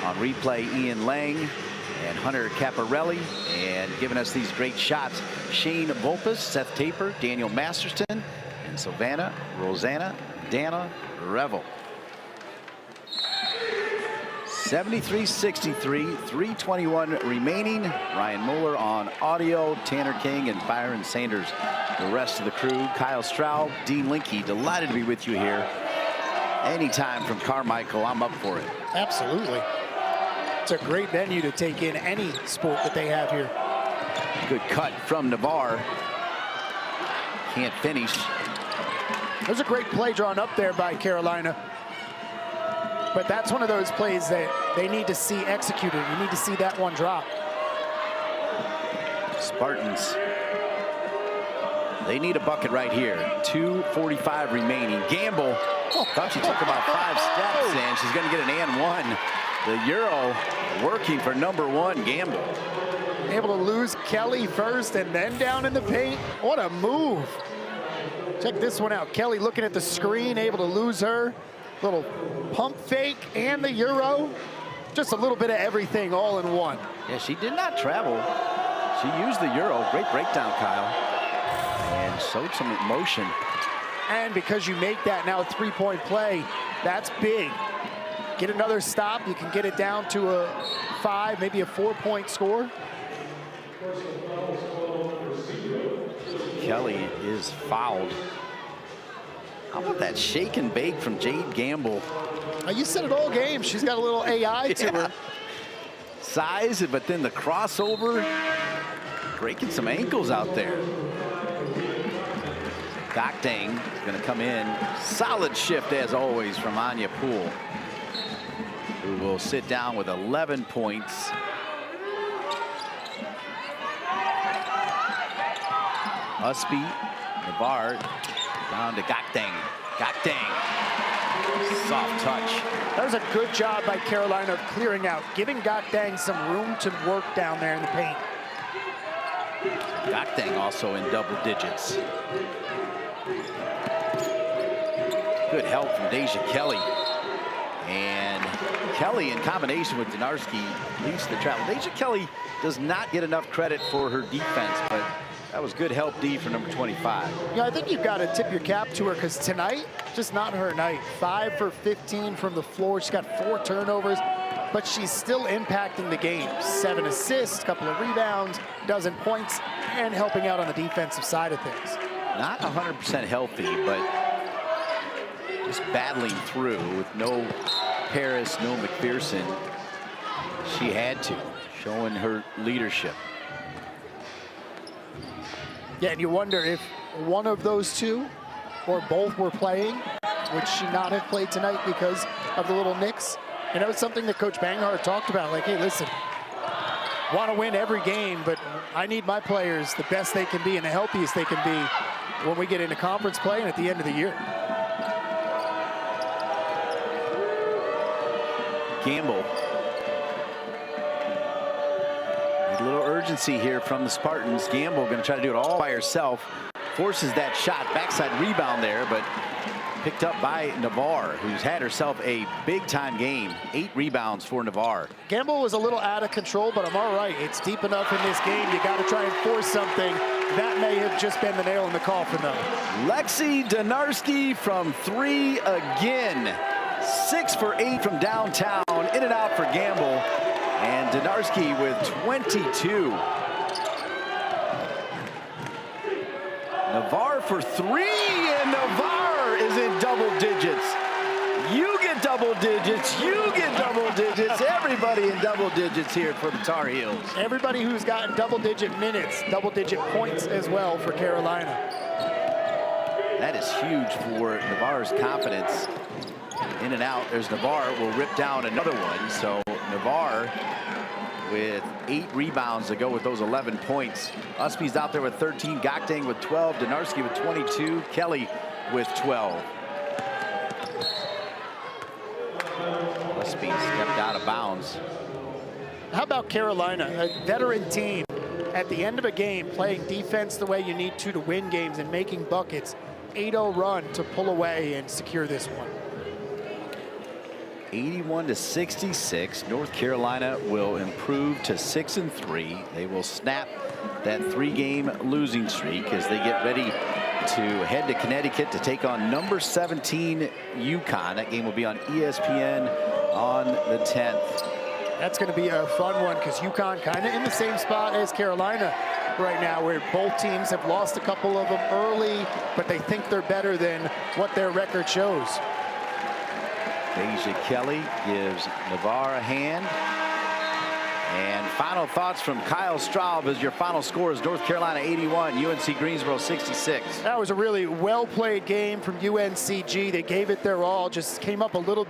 On replay, Ian Lang and Hunter Caparelli. And giving us these great shots, Shane Volpus, Seth Taper, Daniel Masterston, and Savannah, Rosanna, Dana Revel. 73-63, 3:21 remaining. Ryan Moeller on audio, Tanner King and Byron Sanders, the rest of the crew. Kyle Straub, Dean Linke, delighted to be with you here. Anytime from Carmichael, I'm up for it.
Absolutely. It's a great venue to take in any sport that they have here.
Good cut from Navarre. Can't finish.
There's a great play drawn up there by Carolina. But that's one of those plays that they need to see executed. You need to see that one drop.
Spartans, they need a bucket right here. 2:45 remaining. Gamble, thought she took about 5 steps, and she's going to get an and one. The Euro working for number one, Gamble.
Able to lose Kelly first and then down in the paint. What a move. Check this one out. Kelly looking at the screen, able to lose her. Little pump fake and the Euro. Just a little bit of everything all in one.
Yeah, she did not travel. She used the Euro. Great breakdown, Kyle. And showed some motion.
And because you make that now a three-point play, that's big. Get another stop, you can get it down to a 5, maybe a 4-point score.
Kelly is fouled. How about that shake and bake from Jade Gamble?
You said it all game. She's got a little AI to her.
Size, but then the crossover. Breaking some ankles out there. Gokdang is going to come in. Solid shift, as always, from Anya Poole, who will sit down with 11 points. Ustby, Navarre, down to Gokdang. Gokdang, soft touch.
That was a good job by Carolina of clearing out, giving Gokdang some room to work down there in the paint.
Gokdang also in double digits. Good help from Deja Kelly. And Kelly, in combination with Donarski, leads the travel. Deja Kelly does not get enough credit for her defense, but that was good help, D, for number 25.
Yeah, I think you've got to tip your cap to her, because tonight, just not her night. 5 for 15 from the floor. She's got 4 turnovers, but she's still impacting the game. 7 assists, couple of rebounds, dozen points, and helping out on the defensive side of things.
Not 100% healthy, but just battling through with no Paris, no McPherson. She had to, showing her leadership.
Yeah, and you wonder if one of those two or both were playing, would she not have played tonight because of the little nicks? And that was something that Coach Banghart talked about. Like, hey, listen, want to win every game, but I need my players the best they can be and the healthiest they can be when we get into conference play and at the end of the year.
Gamble. A little urgency here from the Spartans. Gamble going to try to do it all by herself. Forces that shot. Backside rebound there, but picked up by Navarre, who's had herself a big-time game. 8 rebounds for Navarre.
Gamble was a little out of control, but I'm all right. It's deep enough in this game. You got to try and force something. That may have just been the nail in the coffin, though.
Lexi Donarski from 3 again. 6 for 8 from downtown. In and out for Gamble. And Donarski with 22. Navarre for 3, and Navarre is in double digits. You get double digits, you get double digits. Everybody in double digits here for the Tar Heels.
Everybody who's gotten double-digit minutes, double-digit points as well for Carolina.
That is huge for Navarre's confidence. In and out, there's Navarre, will rip down another one. So Navarre with 8 rebounds to go with those 11 points. Ustby's out there with 13, Gokdang with 12, Donarski with 22, Kelly with 12. Ustby stepped out of bounds.
How about Carolina, a veteran team, at the end of a game, playing defense the way you need to win games and making buckets. 8-0 run to pull away and secure this one.
81-66. North Carolina will improve to 6-3. They will snap that 3-game losing streak as they get ready to head to Connecticut to take on number 17 UConn. That game will be on ESPN on the 10th.
That's going to be a fun one, because UConn kind of in the same spot as Carolina right now, where both teams have lost a couple of them early, but they think they're better than what their record shows.
Deja Kelly gives Navarre a hand. And final thoughts from Kyle Straub as your final score is North Carolina 81, UNC Greensboro 66.
That was a really well-played game from UNCG. They gave it their all, just came up a little